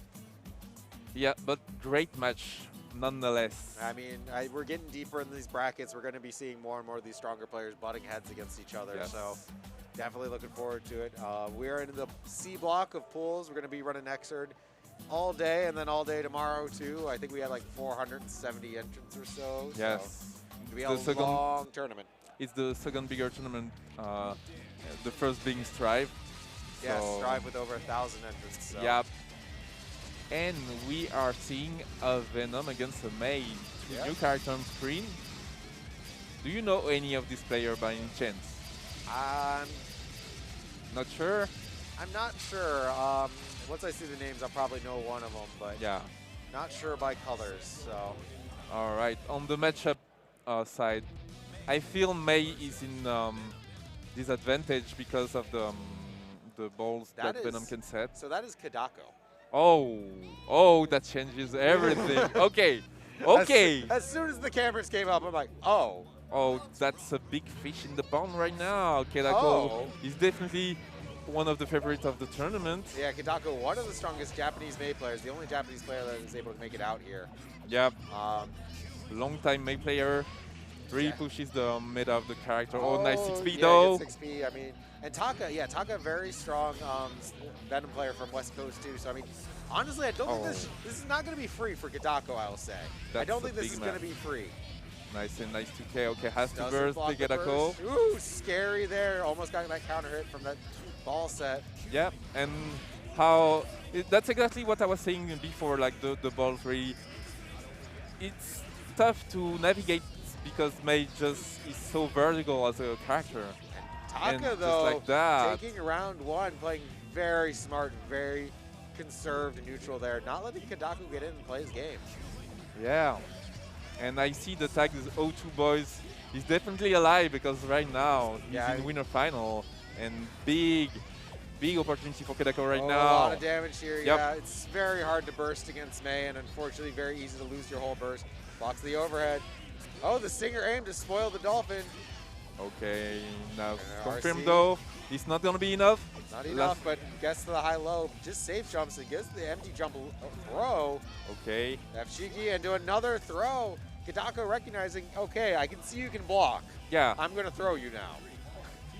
Yeah, but great match nonetheless. I mean, we're getting deeper in these brackets. We're going to be seeing more and more of these stronger players butting heads against each other. So definitely looking forward to it. We're in the C block of pools. We're going to be running Xrd all day and then all day tomorrow too. I think we had like 470 entrants or so. Yes. So it's going to be a long tournament. It's the second bigger tournament, the first being Strive. Yes, Strive with over 1,000 entrants. So. Yep. And we are seeing a Venom against a Mei. New character on screen. Do you know any of these players by any chance? Not sure? I'm not sure. Once I see the names, I'll probably know one of them, but yeah, not sure by colors. So. All right. On the matchup side, I feel Mei is in disadvantage because of the balls that Venom can set. So that is Kadako. Oh, that changes everything. Okay. As soon as the cameras came up, I'm like, oh. Oh, that's a big fish in the pond right now. Kadako is definitely one of the favorites of the tournament. Yeah, Kadako, one of the strongest Japanese Mei players, the only Japanese player that is able to make it out here. Yep. Long-time Mei player. Really pushes the meta of the character. Nice 6P though. 6P, I mean, and Taka, very strong Venom player from West Coast too. So I mean, honestly, I don't think this is not going to be free for Kadako. I will say. I don't think this is going to be free. Nice and nice 2K. Okay, has to burst the Kadako. Ooh, scary there. Almost got that counter hit from that ball set. Yeah, and how that's exactly what I was saying before. Like the ball three, it's tough to navigate. Because Mei just is so vertical as a character. And Taka, though, like that, taking round one, playing very smart, very conserved and neutral there, not letting Kadako get in and play his game. Yeah. And I see the tag is O2 Boys. He's definitely alive because right now he's in winner final. And big opportunity for Kadako right now. A lot of damage here. Yep. Yeah, it's very hard to burst against Mei, and unfortunately very easy to lose your whole burst. Blocks the overhead. Oh, the Stinger aimed to spoil the Dolphin. Okay, now confirmed though. It's not going to be enough. Not enough, but gets to the high-low. Just safe jumps and gets the empty jump throw. Okay. Fshiki and do another throw. Kadako recognizing, okay, I can see you can block. Yeah. I'm going to throw you now.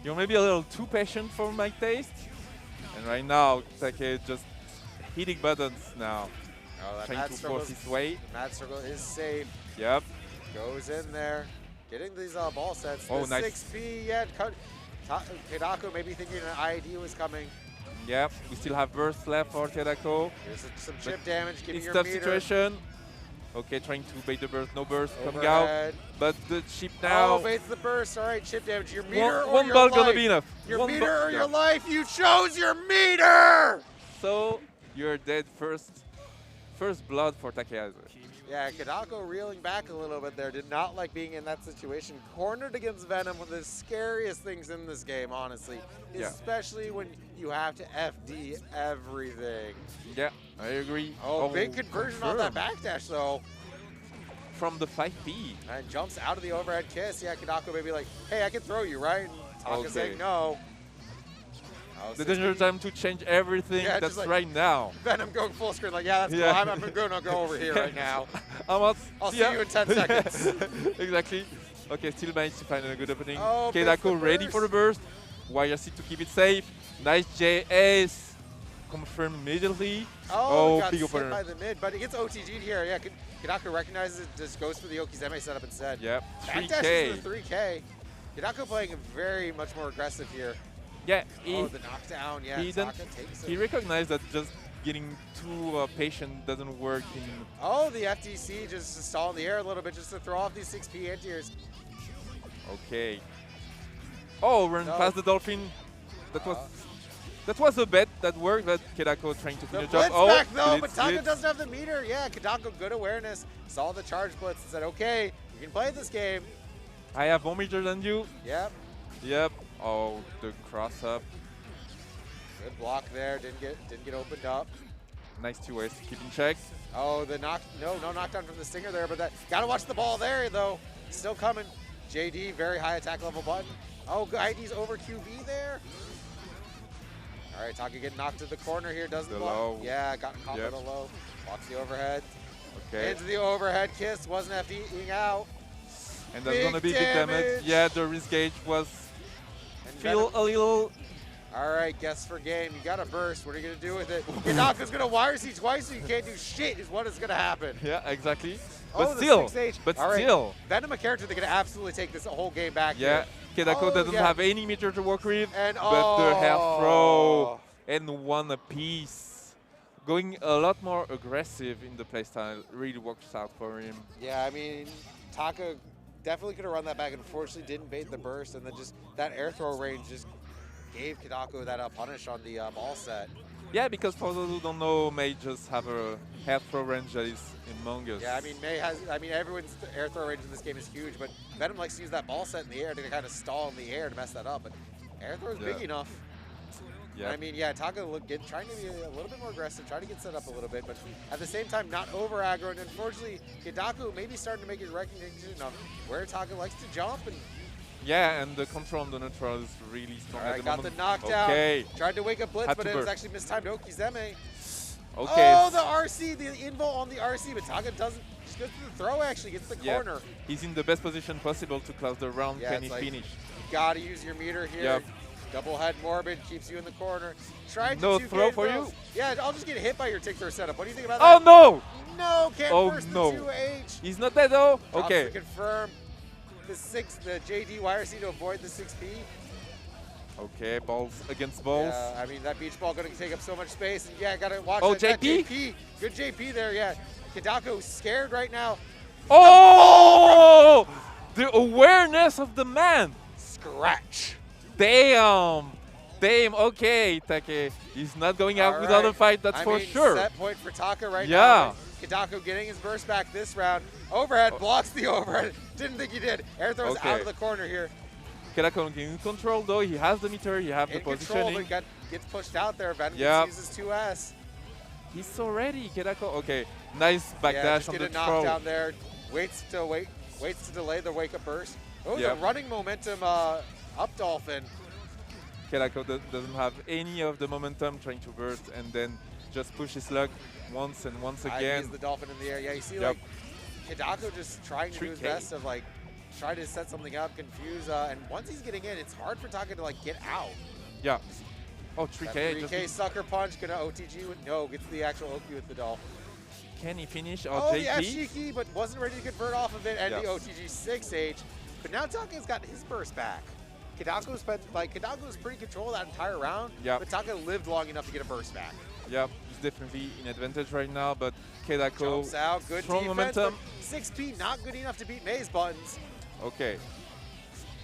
You're maybe a little too patient for my taste. And right now, Take just hitting buttons now. Trying to force his way. Mad Circle is safe. Yep. Goes in there, getting these ball sets. Oh, the nice. 6P, Kadako maybe thinking an IED was coming. Yep, we still have burst left for Kadako. There's some chip damage, getting it's your tough meter. Situation. Okay, trying to bait the burst, no burst coming out. But the chip now. Oh, baits the burst. All right, chip damage. Your meter or one your ball life. Gonna be enough. Your meter or your life. You chose your meter. So you're dead first blood for Takehazu. Yeah, Kadako reeling back a little bit there. Did not like being in that situation. Cornered against Venom, one of the scariest things in this game, honestly. Yeah. Especially when you have to FD everything. Yeah, I agree. Oh, big conversion on that backdash, though. From the 5P. And jumps out of the overhead kiss. Yeah, Kadako maybe like, hey, I can throw you, right? And Taka saying no. The danger time to change everything. Yeah, that's like right now. Venom going full screen. Like, yeah, that's cool. I'm going to go over here right now. I'll see you in 10 seconds. Exactly. Okay, still managed to find a good opening. Oh, Kadako ready for the burst. YRC to keep it safe. Nice JS. Confirmed immediately. Got big hit opener. by the mid, but it gets OTG'd here. Yeah, Kadako recognizes it, just goes for the Okizeme setup instead. Yep. 3K. Backdash is the 3K. Kadako playing very much more aggressive here. Yeah, the knockdown, yeah, Taka takes it. He recognized that just getting too patient doesn't work. The FTC just stall in the air a little bit just to throw off these 6P anti-airs. Okay. Run past the Dolphin. That was a bet that worked, but Kadako trying to finish up. Back though, but Taka doesn't have the meter. Yeah, Kadako, good awareness. Saw the charge blitz and said, okay, you can play this game. I have more meter than you. Yep. Oh, the cross up. Good block there. Didn't get opened up. Nice 2 ways to keep in check. Oh, no knockdown from the Stinger there, but gotta watch the ball there though. Still coming. JD, very high attack level button. Oh, ID's over QB there. All right, Taka getting knocked to the corner here. Doesn't block. Low. Yeah, got caught with a low. Blocks the overhead. Okay. Into the overhead kiss. Wasn't FDing out. And that's gonna be big damage. Yeah, the risk gauge was. Feel a little. All right, guess for game. You got to burst. What are you going to do with it? Kadako's going to wire siege twice, so you can't do shit is what is going to happen. Yeah, exactly. But still. Venom, a character that can absolutely take this whole game back. Yeah, Kadako doesn't have any meter to work with, and but the half throw. and 1 apiece. Going a lot more aggressive in the playstyle really works out for him. Yeah, I mean, Taka definitely could have run that back. Unfortunately, didn't bait the burst, and then just that air throw range just gave Kadako that punish on the ball set. Yeah, because for those who don't know, May just have a air throw range that is humongous. Yeah, I mean, May has, everyone's air throw range in this game is huge, but Venom likes to use that ball set in the air to kind of stall in the air to mess that up, but air throw is big enough. Yeah. I mean, yeah, Taka trying to be a little bit more aggressive, trying to get set up a little bit, but at the same time, not over aggro. And unfortunately, Kadako maybe starting to make his recognition of where Taka likes to jump. And yeah, and the control on the neutral is really strong. All right, at the got moment. the knockdown. Okay. Tried to wake up Blitz, Had but to it was burst. actually mistimed Okizeme. Okay. Oh, the RC, the invul on the RC, but Taka doesn't. Just goes to the throw, actually, gets the corner. He's in the best position possible to close the round. Yeah, Can he like, finish? You gotta use your meter here. Yep. Double head Morbid keeps you in the corner. Tried No to throw for you? Yeah, I'll just get hit by your tick throw setup. What do you think about Oh that? no! No, can't burst the 2H. He's not dead though. Drops Okay. to confirm the JD YRC to avoid the 6P. Okay, balls against balls. Yeah, I mean, that beach ball going to take up so much space. And yeah, got to watch Oh, that JP? JP. Good JP there, yeah. Kadako's scared right now. Oh! The awareness of the man. Scratch. Damn. Damn, okay, Take. He's not going out without a fight, that's for sure. Set point for Taka right now. Kadako getting his burst back this round. Overhead, blocks the overhead. Didn't think he did. Air throws out of the corner here. Kadako in control though, he has the meter, he has the positioning. Control, but gets pushed out there. Venom uses 2S. He's so ready, Kadako. Okay, nice backdash on the throw. Get a knockdown there. Waits to delay the wake up burst. Oh, the running momentum up dolphin. Kadako doesn't have any of the momentum, trying to burst and then just push his luck once and once again. He's the dolphin in the air. Yeah, you see like Kadako just trying to do his best of like try to set something up, confuse, and once he's getting in, it's hard for Taka to like get out. Yeah. Oh, 3K. 3K sucker punch, gonna OTG with gets the actual OQ with the dolphin. Can he finish? Oh, JP? the F-Shiki, but wasn't ready to convert off of it, and the OTG 6H. But now Taka's got his burst back. Kadako was pretty controlled that entire round, but Taka lived long enough to get a burst back. Yep, he's definitely in advantage right now, but Kadako jumps out, good strong defense, momentum. 6P not good enough to beat May's buttons. Okay.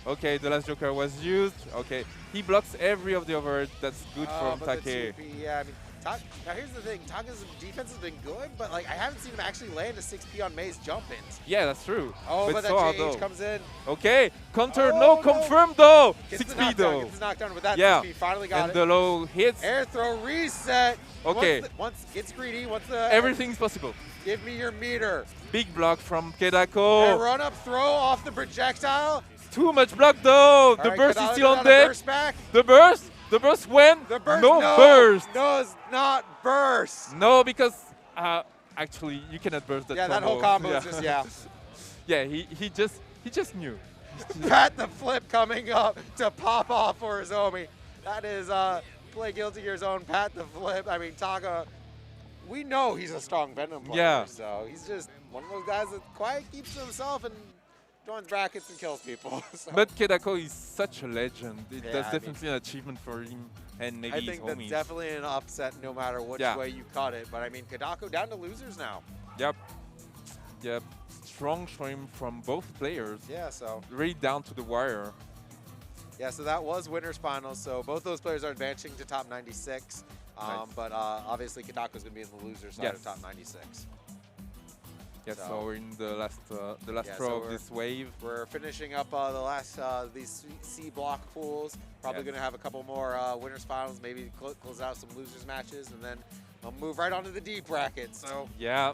Okay, the last Joker was used. Okay, he blocks every of the overhead. That's good from Take. Yeah, I mean, now here's the thing. Taka's defense has been good, but like I haven't seen him actually land a 6P on May's jump-ins. Yeah, that's true. Oh, but that JH comes in. Okay, counter, no, confirmed though. Gets 6P though. Gets the knockdown with that 6P, finally got and it. the low hits. Air throw reset. Okay. Once gets greedy, everything's possible. Give me your meter. Big block from Kadako. And run up throw off the projectile. Too much block though. The burst is still on deck. Burst back. The burst when? The burst. No burst. Does not burst. No, because actually you cannot burst that. Yeah, combo. that whole combo is just Yeah, he just knew. Pat the flip coming up to pop off for his homie. That is play Guilty Gear's own Pat the flip. I mean, Taka, we know he's a strong Venom player. So he's just one of those guys that quiet keeps to himself and joins brackets and kills people. So. But Kadako is such a legend. That's definitely an achievement for him and maybe his homies. I think that's definitely an upset no matter which way you cut it. But I mean, Kadako down to losers now. Yep. Strong stream from both players. Yeah, so. Really down to the wire. Yeah, so that was winners finals. So both those players are advancing to top 96. Nice. But obviously Kadako's going to be in the loser side of top 96. Yes, so we're in the last row of this wave. We're finishing up the last these C block pools. Probably going to have a couple more winners finals, maybe close out some losers matches, and then I'll move right on to the D bracket. So yeah,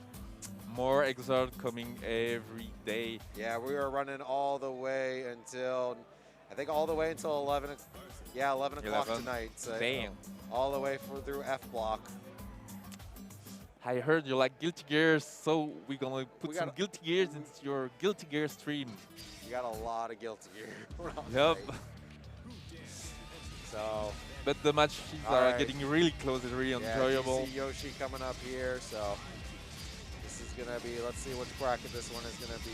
more Xrd coming every day. Yeah, we are running all the way until, I think all the way until 11. Yeah, 11 o'clock tonight. So damn. All the way through F block. I heard you like Guilty Gears, so we're gonna put some Guilty Gears into your Guilty Gear stream. You got a lot of Guilty Gear. Yep. So. But the matches are getting really close and really enjoyable. You see Yoshi coming up here, so this is gonna be. Let's see which bracket this one is gonna be.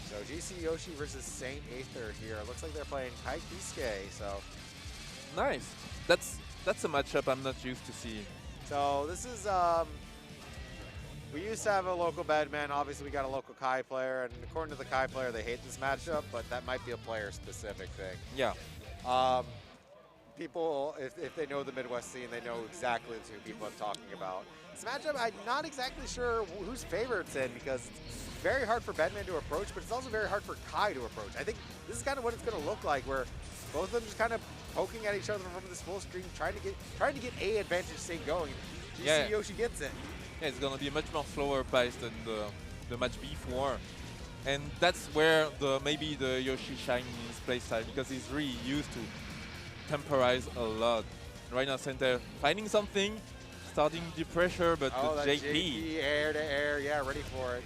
So GC Yoshi versus Saint Aether here. Looks like they're playing Kai Kisuke, so. Nice. That's a matchup I'm not used to seeing. So this is, we used to have a local Bedman. Obviously, we got a local Kai player, and according to the Kai player, they hate this matchup, but that might be a player-specific thing. Yeah. People, if they know the Midwest scene, they know exactly the two people I'm talking about. This matchup, I'm not exactly sure whose favor it's in because it's very hard for Bedman to approach, but it's also very hard for Kai to approach. I think this is kind of what it's going to look like, where both of them just kind of poking at each other from this full screen, trying to get a advantage state going. GC Yoshi gets it. Yeah, it's gonna be much more slower paced than the match before, and that's where maybe the Yoshi shines in his playstyle because he's really used to temporize a lot. Right now, Center finding something, starting the pressure, but the JP air to air, yeah, ready for it.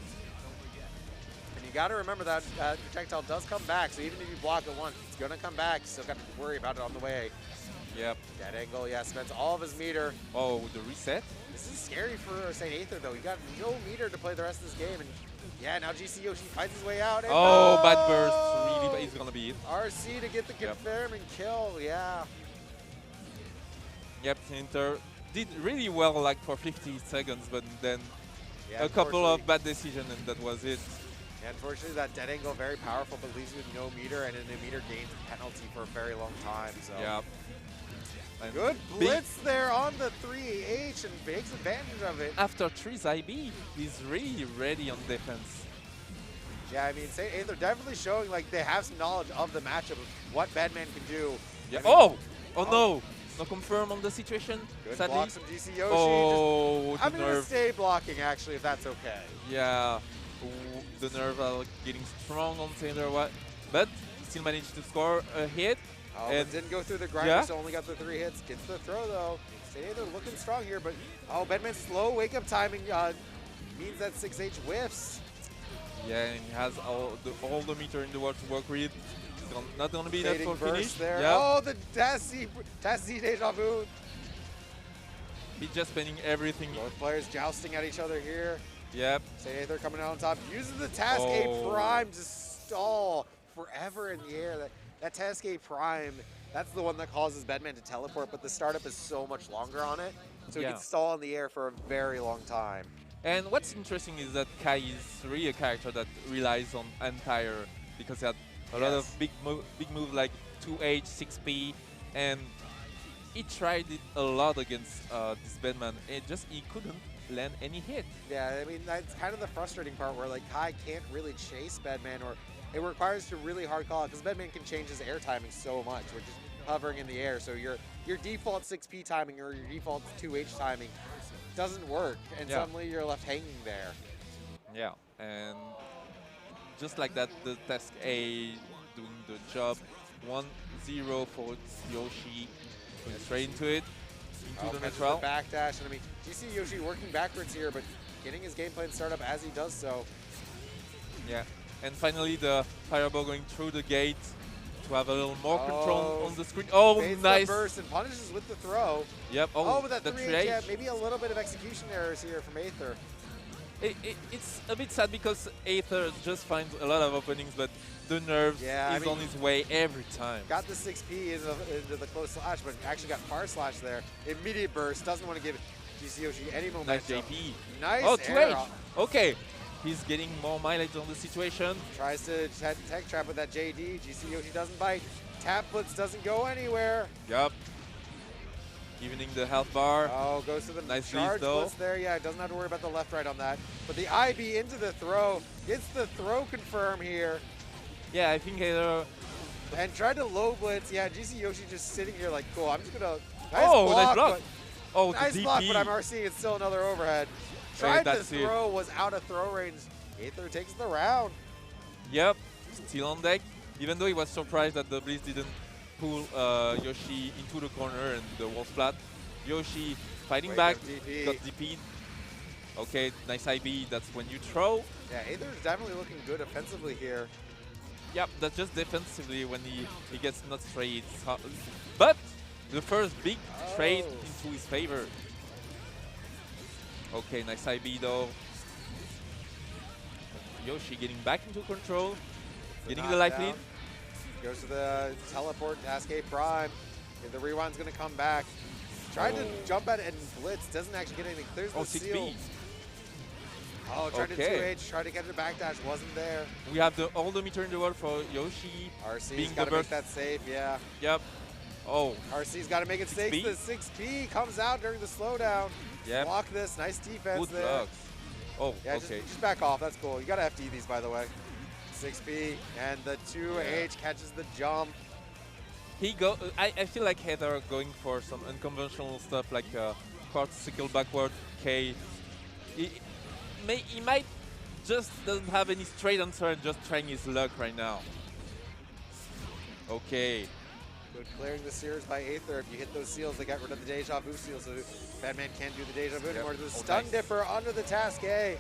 And you got to remember that projectile does come back, so even if you block it once, it's gonna come back. Still got to worry about it on the way. Yep. That angle, yeah, spends all of his meter. Oh, the reset. This is scary for Saint Aether, though. You got no meter to play the rest of this game, and yeah, now GC Yoshi fights his way out. And oh, bad burst. Really, but he's gonna be it. RC to get the confirm and kill, yeah. Yep, Center did really well, like for 50 seconds, but then a couple of bad decisions, and that was it. Yeah, unfortunately, that dead angle very powerful, but leaves you with no meter, and then the meter gains a penalty for a very long time. So. Yeah. Good blitz there on the 3H and takes advantage of it. After 3 IB, he's really ready on defense. Yeah, I mean, Saint Aether definitely showing like they have some knowledge of the matchup of what Bedman can do. Yeah. I mean, oh no! No confirm on the situation. Good sadly. blocks from GC Yoshi. Oh, I'm going to stay blocking actually, if that's okay. Yeah, the nerve are getting strong on Sailor, but still managed to score a hit. Oh, and didn't go through the grinder, so only got the 3 hits. Gets the throw though. Saint Aether looking strong here, but Bedman's slow wake-up timing means that 6H whiffs. Yeah, and he has all the meter in the world to work with. Not going to be enough for finish. There. Yep. Oh, the Tassie deja vu. He's just spending everything. Both players jousting at each other here. Yep. Saint Aether coming out on top. Uses the Task A Prime to stall forever in the air. That Task A Prime, that's the one that causes Bedman to teleport, but the startup is so much longer on it. So he can stall in the air for a very long time. And what's interesting is that Kai is really a character that relies on anti-air because he had a lot of big moves like 2H, 6P, and he tried it a lot against this Bedman. He couldn't land any hit. Yeah, I mean, that's kind of the frustrating part where like Kai can't really chase Bedman, or it requires a really hard call because Bedman can change his air timing so much. We're just hovering in the air, so your default 6P timing or your default 2H timing doesn't work, and suddenly you're left hanging there. Yeah, and just like that, the Task A doing the job. 1-0 for Yoshi. Going straight into it, into the neutral. Backdash, and I mean, GC Yoshi working backwards here, but getting his game plan started up as he does so. Yeah, and finally the fireball going through the gate to have a little more control on the screen. Oh, nice! The burst and punishes with the throw. Yep. Oh, but that 3H, yeah, maybe a little bit of execution errors here from Aether. It's a bit sad because Aether just finds a lot of openings, but the nerves is on his way every time. Got the 6P into the close slash, but actually got far slash there. Immediate burst, doesn't want to give GC Yoshi any momentum. Nice JP. Nice 2H. Okay, he's getting more mileage on the situation. Tries to tech trap with that JD. GC Yoshi doesn't bite. Tap blitz doesn't go anywhere. Yup. Evening the health bar. Oh, goes to the nice charge though. blitz there. Yeah, doesn't have to worry about the left-right on that. But the IB into the throw. Gets the throw confirm here. Yeah, I think Aether... And tried to low blitz. Yeah, GC Yoshi just sitting here like, cool, I'm just going to... Nice block. Oh, nice block, but I'm RCing. It's still another overhead. Tried to throw, was out of throw range. Aether takes the round. Yep, still on deck. Even though he was surprised that the Blitz didn't pull Yoshi into the corner and the wall splat. Yoshi fighting back, got DP'd. Okay, nice IB, that's when you throw. Yeah, Aether's definitely looking good offensively here. Yep, that's just defensively when he gets not straight. But the first big trade into his favor. Okay, nice IB though. Yoshi getting back into control. Getting the life lead. Goes to the teleport, Cascade Prime. The rewind's going to come back. Tried to jump at it and blitz. Doesn't actually get anything. There's the seal. Oh, tried to 2H. Tried to get the backdash. Wasn't there. We have all the meter in the world for Yoshi. RC's got to make that safe, yeah. Yep. Oh. RC's got to make it safe. The 6P comes out during the slowdown. Yep. Block this. Nice defense Good there. blocks. Oh, yeah, okay. Just back off. That's cool. You got to FD these, by the way. 6P and the 2H catches the jump. I feel like Heather going for some unconventional stuff like particle backward K. He might just doesn't have any straight answer and just trying his luck right now. Okay. Good clearing the sears by Aether. If you hit those seals, they got rid of the Deja Vu seal, so Batman can't do the Deja Vu anymore. The Stun Dipper under the Task A.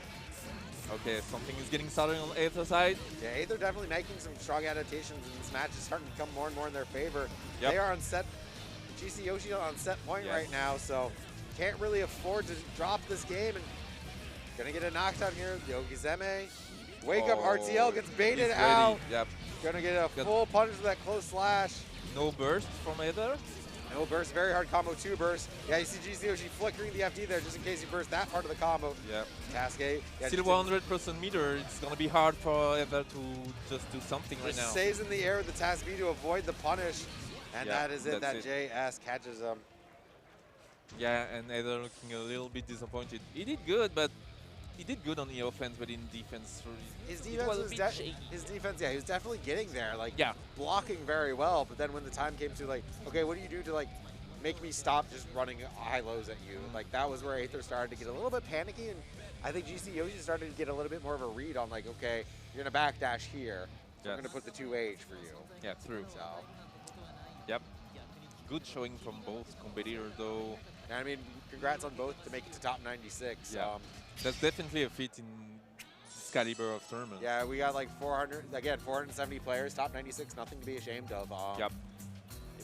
Okay, something is getting started on Aether's side. Yeah, Aether definitely making some strong adaptations, and this match is starting to become more and more in their favor. Yep. They are on set, GC Yoshi on set point right now, so can't really afford to drop this game. And gonna get a knockdown here. Yogizeme. Wake up, RTL gets baited out. Yep. Gonna get a full punish with that close slash. No burst from Aether. No burst, very hard combo, 2 burst. Yeah, you see GC Yoshi flickering the FD there just in case he bursts that part of the combo. Yep. Cascade. Yeah, still 100% meter. It's gonna be hard for Aether to just do something right now. Stays in the air with the Task B to avoid the punish. And that is it. That it. JS catches him. Yeah, and Aether looking a little bit disappointed. He did good, but he did good on the offense, but in defense, his defense was he was definitely getting there, like blocking very well. But then when the time came to like, okay, what do you do to like make me stop just running high lows at you? Like that was where Aether started to get a little bit panicky, and I think GC Yoshi started to get a little bit more of a read on like, okay, you're gonna backdash here. So I'm gonna put the 2H for you. Yeah, true. So. Yep. Good showing from both competitors, though. And I mean, congrats on both to make it to top 96. Yeah. That's definitely a feat in this caliber of tournament. Yeah, we got like 470 players, top 96, nothing to be ashamed of. Yep.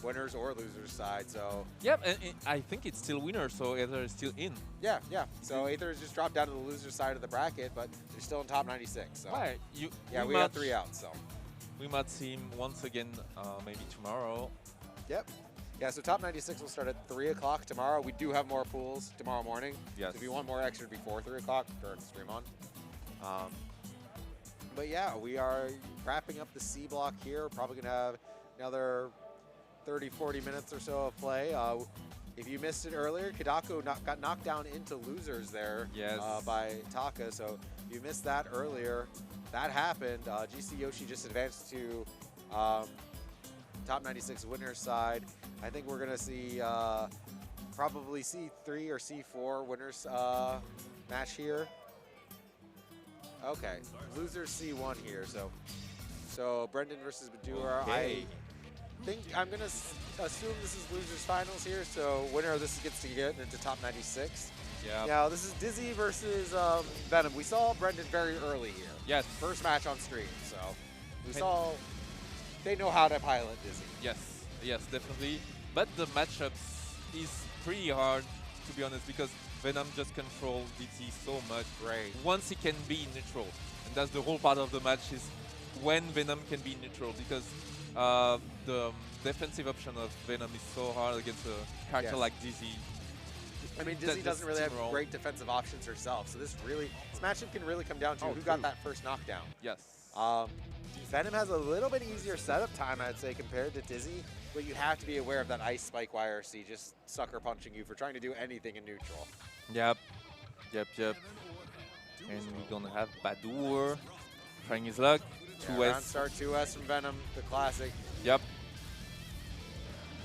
Winners or losers side, so. Yep, and I think it's still winner, so Aether is still in. Yeah, yeah. So Aether has just dropped down to the loser side of the bracket, but they're still in top 96. So. Right. We got 3 out, so. We might see him once again, maybe tomorrow. Yep. Yeah, so top 96 will start at 3 o'clock tomorrow. We do have more pools tomorrow morning. Yes. So if you want more Xrd before 3 o'clock, turn stream on. But yeah, we are wrapping up the C block here. Probably going to have another 30, 40 minutes or so of play. If you missed it earlier, Kadako got knocked down into losers there by Taka. So if you missed that earlier, that happened. GC Yoshi just advanced to top 96 winners side. I think we're going to see probably C3 or C4 winners match here. Okay, losers C1 here. So Brendan versus Badura. Okay. I think I'm going to assume this is losers finals here. So winner of this gets to get into top 96. Yeah. Now this is Dizzy versus Venom. We saw Brendan very early here. Yes. First match on stream. So we saw they know how to pilot Dizzy. Yes, definitely. But the matchups is pretty hard, to be honest, because Venom just controls DT so much. Right. Once he can be neutral, and that's the whole part of the match is when Venom can be neutral, because the defensive option of Venom is so hard against a character like Dizzy. I mean, Dizzy doesn't really have great defensive options herself, so this matchup can really come down to who got that first knockdown. Yes. Venom has a little bit easier setup time, I'd say, compared to Dizzy, but you have to be aware of that ice spike YRC just sucker punching you for trying to do anything in neutral. Yep. And we're gonna have Badur trying his luck. 2S. Round start 2S from Venom, the classic. Yep.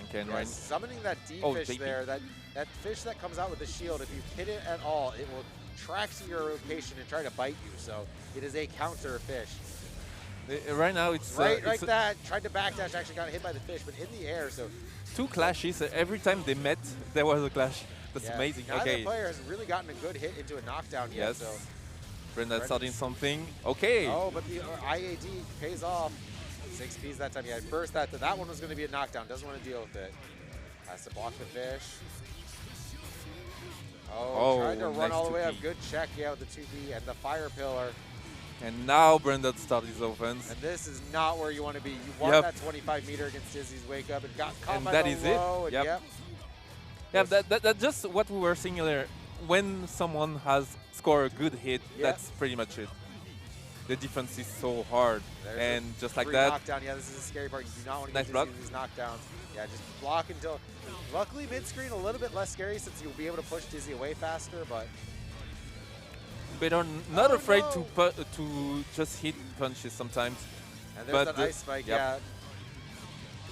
Okay, right. Summoning that D-fish there, that fish that comes out with the shield, if you hit it at all, it will track to your location and try to bite you, so it is a counter fish. Right now it's that. Tried to backdash, actually got hit by the fish, but in the air, so. 2 clashes. Every time they met, there was a clash. That's amazing. Neither player has really gotten a good hit into a knockdown yet, so. Brendan starting something. Okay. Oh, but the IAD pays off. 6Ps that time. Yeah, burst that. That one was going to be a knockdown. Doesn't want to deal with it. Has to block the fish. Oh, tried to run all the way up. Good check, with the 2D and the fire pillar. And now Brendan started his offense. And this is not where you want to be. You want that 25 meter against Dizzy's wake up and got caught and by that the is low. it. And Yeah, that's just what we were saying earlier. When someone has scored a good hit, that's pretty much it. The defense is so hard. And just like that. Knockdown. Yeah, this is a scary part. You do not want to nice get block. these knockdowns. Yeah, just block until. Luckily, mid-screen a little bit less scary since you'll be able to push Dizzy away faster, but. But are not afraid to just hit punches sometimes. And there's that ice spike, yeah.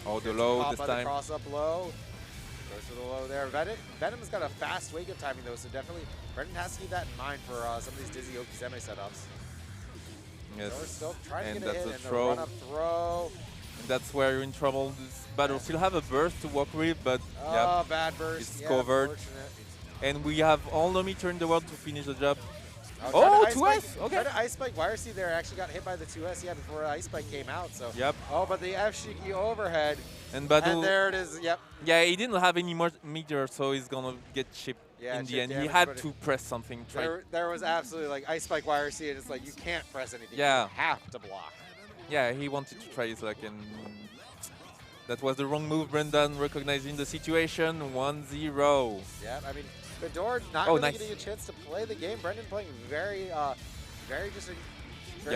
Oh, the low this time. Cross up low. Goes for the low there. Venom's got a fast wake-up timing, though, so definitely Brendan has to keep that in mind for some of these Dizzy Okizeme setups. Yes. So we're still trying to get a hit, and the throw. run-up throw. And that's where you're in trouble. This battle still have a burst to work with, but bad burst. It's covered. And we have all the meter in the world to finish the job. Oh, 2S! Okay. Tried to ice spike YRC there. Actually got hit by the 2S, before ice spike came out. So. Yep. Oh, but the F-Shiki overhead. And Badu. And there it is. Yep. Yeah, he didn't have any more meter, so he's gonna get chipped in the end. He had to press something. There was absolutely like ice spike YRC, and it's like you can't press anything. Yeah. You have to block. Yeah, he wanted to try his luck, and that was the wrong move. Brendan recognizing the situation. 1-0. Yeah, I mean. Bador not really getting a chance to play the game. Brendan playing very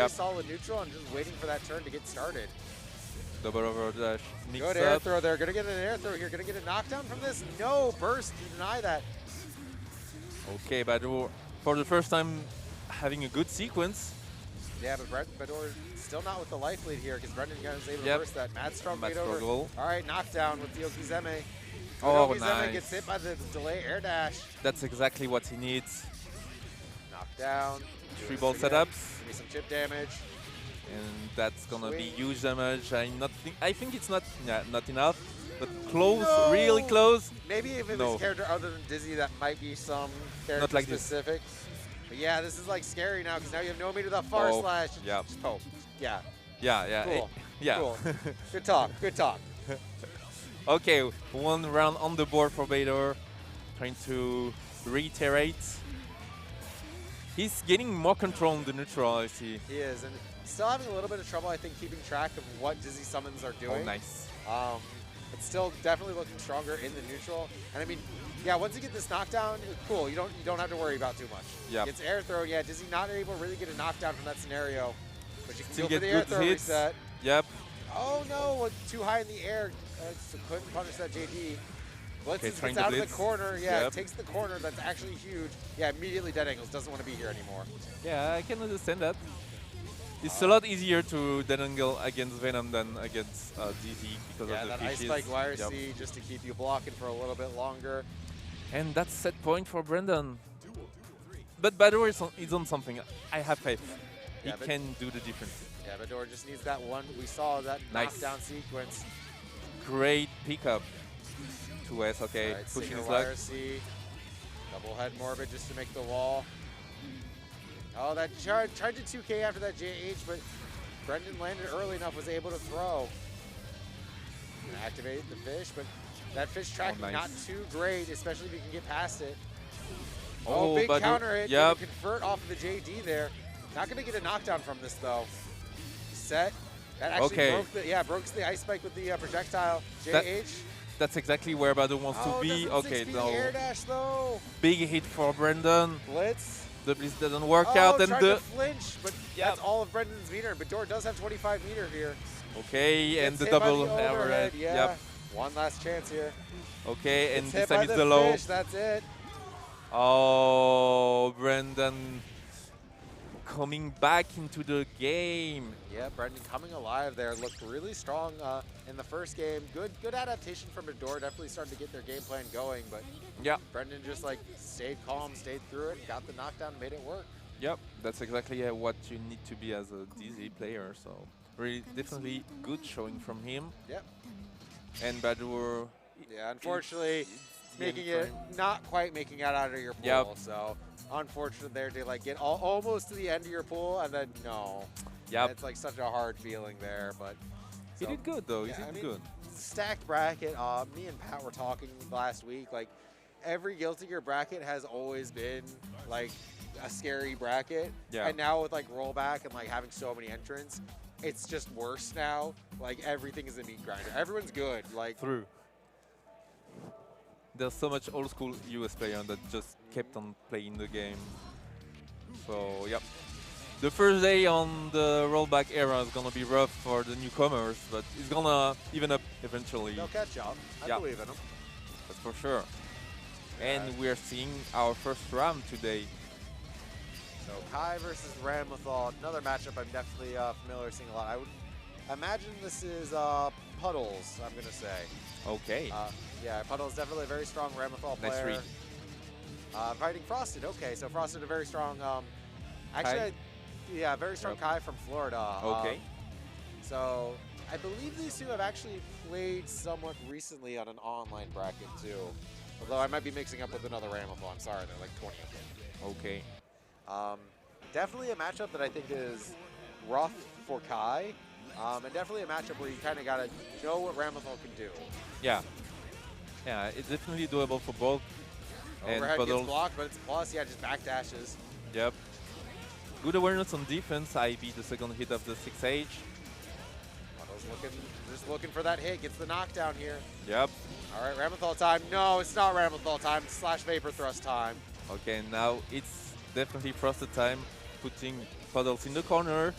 solid neutral and just waiting for that turn to get started. Double over dash. Good air throw there. Gonna get an air throw here. Gonna get a knockdown from this. No burst. You deny that. Okay, Bador for the first time having a good sequence. Yeah, but Bador still not with the life lead here because Brendan was able to burst that. Mad strong lead over. All right, knockdown with the Okizeme. Oh, nice. Gets hit by the delay air dash. That's exactly what he needs. Knockdown. 3 ball setups. Give me some chip damage. And that's gonna be huge damage. I think it's not enough, but close, really close. Maybe if it was a character other than Dizzy, that might be some character specific. But yeah, this is like scary now because now you have no meter that far slash. Yeah. Oh, yeah. Yeah. Cool. Yeah. Cool. Good talk. Good talk. Okay, 1 round on the board for Bador, trying to reiterate. He's getting more control on the neutral, I see. He is, and still having a little bit of trouble, I think, keeping track of what Dizzy summons are doing. Oh, nice. But still definitely looking stronger in the neutral. And I mean, yeah, once you get this knockdown, cool. You don't have to worry about too much. Yeah. It's air throw. Yeah, Dizzy not able to really get a knockdown from that scenario, but you can still go for the air throw reset. Yep. Oh no, too high in the air. So couldn't punish that JD. Blitz gets out of the corner. Yeah, takes the corner. That's actually huge. Yeah, immediately dead angles. Doesn't want to be here anymore. Yeah, I can understand that. It's a lot easier to dead angle against Venom than against DZ because of the that fishes. ice spike YRC just to keep you blocking for a little bit longer. And that's set point for Brendan. But Bador is on something. I have faith. He can do the difference. Yeah, Bador just needs that one. We saw that knockdown sequence. Great pickup. 2S, okay. Right, pushing his luck. Double head Morbid just to make the wall. Oh, that tried to 2K after that JH, but Brendan landed early enough, was able to throw. And activate the fish, but that fish tracking not too great, especially if you can get past it. Oh, big counter hit. Yep. Convert off of the JD there. Not going to get a knockdown from this, though. Set. That actually broke the ice spike with the projectile. JH. That's exactly where Bador wants to be. Okay, no. Air dash, though. Big hit for Brendan. Blitz. The blitz doesn't work out. And to flinch, but that's all of Brendan's meter. But Bador does have 25 meter here. Okay, and the double overhead. Yeah. Yep. One last chance here. Okay, and this time it's the low. That's it. Oh, Brendan coming back into the game. Yeah, Brendan coming alive there. Looked really strong in the first game. Good adaptation from Bador. Definitely started to get their game plan going. But yeah, Brendan just like stayed calm, stayed through it, got the knockdown, made it work. Yep, that's exactly what you need to be as a DZ player. So really, definitely good showing from him. Yep. And Bador. Yeah, unfortunately, not quite making it out of your pool. Yep. So unfortunate there to like get almost to the end of your pool and then no. Yep. It's like such a hard feeling there, but he did good though. He did good. Stacked bracket. Me and Pat were talking last week. Like every Guilty Gear bracket has always been like a scary bracket. Yeah. And now with like rollback and like having so many entrants, it's just worse now. Like everything is a meat grinder. Everyone's good. Like True. There's so much old school US player that just kept on playing the game. So yep. The first day on the rollback era is gonna be rough for the newcomers, but it's gonna even up eventually. they'll catch up. I believe in them. That's for sure. And we're seeing our first round today. So Kai versus Ramlethal, another matchup I'm definitely familiar seeing a lot. I would imagine this is Puddles, I'm going to say. Okay. Yeah, Puddles definitely a very strong Ramlethal Nice player. read. Fighting Frosted, okay, so Frosted a very strong, Kai? yeah, very strong Kai from Florida. Okay. So I believe these two have actually played somewhat recently on an online bracket too. Although I might be mixing up with another Ramlethal, I'm sorry, they're like 20 of them. Okay. Definitely a matchup that I think is rough for Kai, and definitely a matchup where you kind of got to know what Ramlethal can do. Yeah. Yeah, it's definitely doable for both. Overhead and gets blocked, but it's a plus. Yeah, just backdashes. Yep. Good awareness on defense. I beat the second hit of the 6H. Just looking for that hit. Gets the knockdown here. Yep. All right, Ramlethal time. No, it's not Ramlethal time. It's slash vapor thrust time. Okay, now it's definitely Frosted time, putting Puddles in the corner.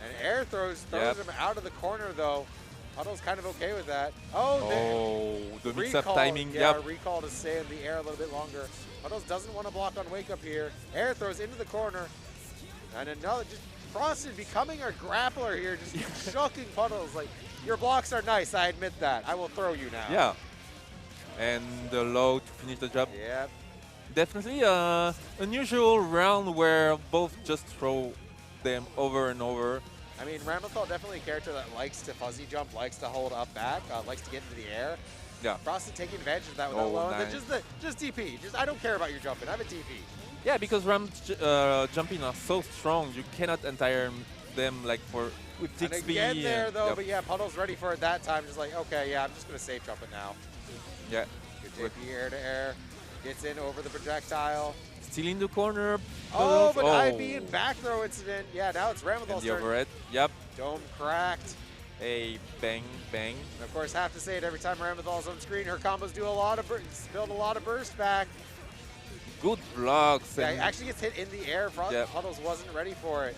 And air throws him out of the corner, though. Puddle's kind of okay with that. Oh, the mix-up timing. Yeah, recall to stay in the air a little bit longer. Puddles doesn't want to block on wake up here. Air throws into the corner. And another, just Frosted becoming a grappler here, just shucking Puddles. Like, your blocks are nice, I admit that. I will throw you now. Yeah. And the low to finish the job. Yep. Definitely a unusual round where both just throw them over and over. I mean, Ramlethal definitely a character that likes to fuzzy jump, likes to hold up back, likes to get into the air. Yeah. Frosted taking advantage of that with that low. Nice. And then just DP. I don't care about your jumping. I have a DP. Yeah, because Ram jumping are so strong, you cannot entire them like with 6 speed. Again there though, but yeah, Puddle's ready for it that time. Just like, okay, yeah, I'm just gonna safe jump it now. Yeah. Good JP air to air. Gets in over the projectile. Still in the corner. Oh, but IB and back throw incident. Yeah, now it's Ramlethal's turn. The overhead. Yep. Dome cracked. A bang, bang. And of course, have to say it every time Ramlethal's on screen. Her combos do a lot of build a lot of burst back. Good blocks. Yeah, actually gets hit in the air. Puddles wasn't ready for it.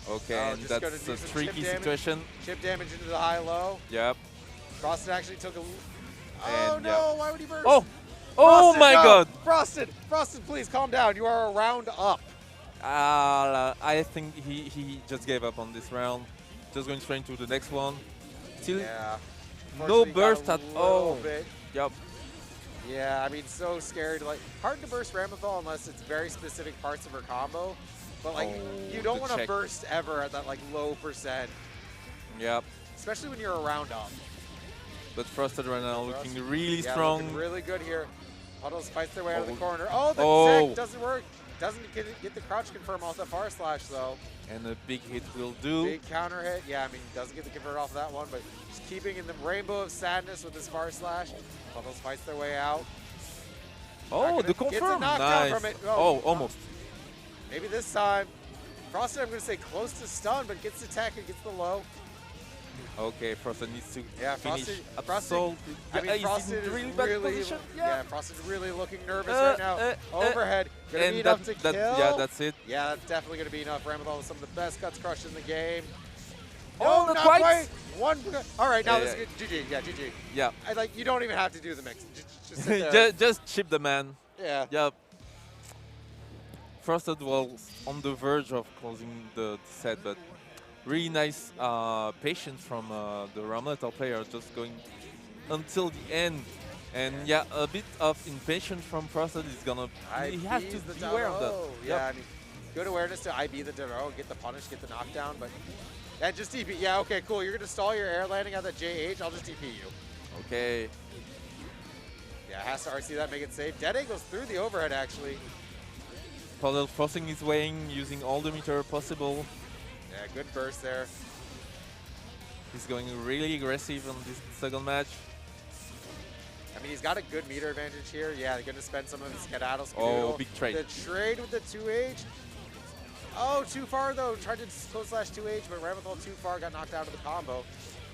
Okay, and that's a tricky situation. Chip damage into the high-low. Yep. Frosted actually took a... Oh, no! Why would he burst? Oh! Oh Frosted, my God! Frosted! Frosted, please calm down. You are a round up. I think he just gave up on this round. Just going straight to the next one. Still no burst at all. Bit. Yep. Yeah, I mean, so scary. Hard to burst Ramlethal unless it's very specific parts of her combo. But you don't want to burst ever at that low percent. Yep. Especially when you're a round up. But Frosted right now looking really strong. Looking really good here. Puddles fights their way out of the corner. Oh, the sec doesn't work. Doesn't get the crouch confirm off the far slash though. And a big hit will do. Big counter hit. Yeah, I mean, doesn't get the convert off of that one, but just keeping in the rainbow of sadness with this far slash. Puddles fights their way out. Oh, the confirm. Nice. From it. Oh, almost. Maybe this time. Frosted, I'm going to say close to stun, but gets the tech and gets the low. Okay, Frosted needs to finish. Frosted, I mean, Frosted is really, Frosted really looking nervous right now. Overhead, going to be enough to kill. Yeah, that's it. Yeah, that's definitely going to be enough. Ramlethal with some of the best guts crushed in the game. Oh, no, not quite. One. All right, now this is good. GG. Yeah, GG. Yeah. You don't even have to do the mix. Just sit there. just chip the man. Yeah. Yep. Frosted was on the verge of closing the set, but really nice patience from the Ramlethal player, just going until the end. And yeah, a bit of impatience from Frosted is gonna. He has to be aware of that. Yeah, I mean, good awareness to IB the Dero, get the punish, get the knockdown, but yeah, just DP. Yeah, okay, cool. You're gonna stall your air landing on that JH. I'll just DP you. Okay. Yeah, has to RC that, make it safe. Dead angles through the overhead actually. Puddle forcing his way in, using all the meter possible. Yeah, good burst there. He's going really aggressive on this second match. I mean, he's got a good meter advantage here. Yeah, they're going to spend some of his skedaddle. Oh, big trade. The trade with the 2H. Oh, too far, though. Tried to close slash 2H, but Ramethal too far, got knocked out of the combo.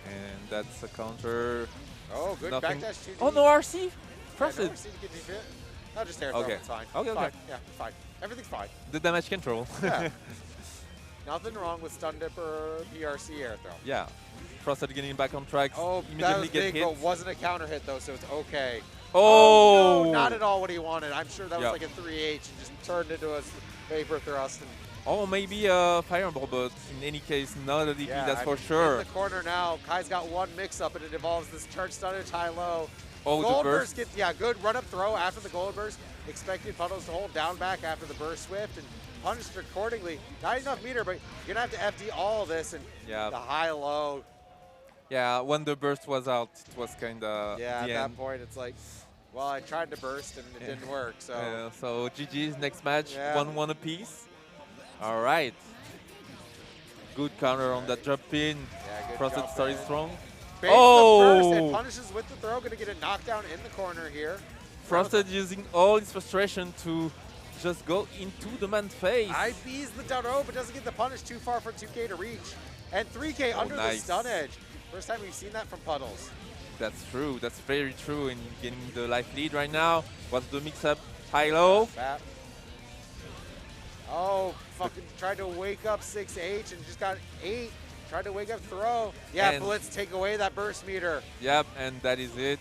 And that's a counter. Oh, good Nothing. backdash 2D. Oh, no RC? Press yeah, it. No RC to get defit. Not just air throw, Okay. it's fine. Okay, it's okay. fine. Yeah, it's fine. Everything's fine. The damage control. Yeah. Nothing wrong with Stun Dipper PRC air throw. Yeah. Frosted getting back on track. Oh, that immediately was get big, hit. but wasn't a counter hit, though, so it's okay. Oh! No, not at all what he wanted. I'm sure that was Yep. like a 3H and just turned into a vapor thrust. And Oh, maybe a fireball, but in any case, not a DP, that's for sure. In the corner now, Kai's got one mix-up, and it involves this charge stunnage high-low. Oh, Gold the burst. gets, yeah, good run-up throw after the gold burst. Expected Puddles to hold down back after the burst swift and punished accordingly. Not enough meter, but you're going to have to FD all this and Yeah. the high-low. Yeah, when the burst was out, it was kind of Yeah, at the that end. point, it's like, well, I tried to burst and it didn't work, so. Yeah, so GG's next match, Yeah. 1-1 apiece. All right. Good counter on that drop pin. Yeah, good Frosted jump started in. strong. Baits the burst and Oh! punishes with the throw. Going to get a knockdown in the corner here. Frosted using all his frustration to just go into the man's face. IB's the down row, but doesn't get the punish too far for 2K to reach. And 3K under nice. the stun edge. First time we've seen that from Puddles. That's true. That's very true. And getting the life lead right now. What's the mix-up? High-low. Bap. Oh, fucking tried to wake up 6H and just got 8. Tried to wake up throw. Yeah, And Blitz take away that burst meter. Yep, and that is it.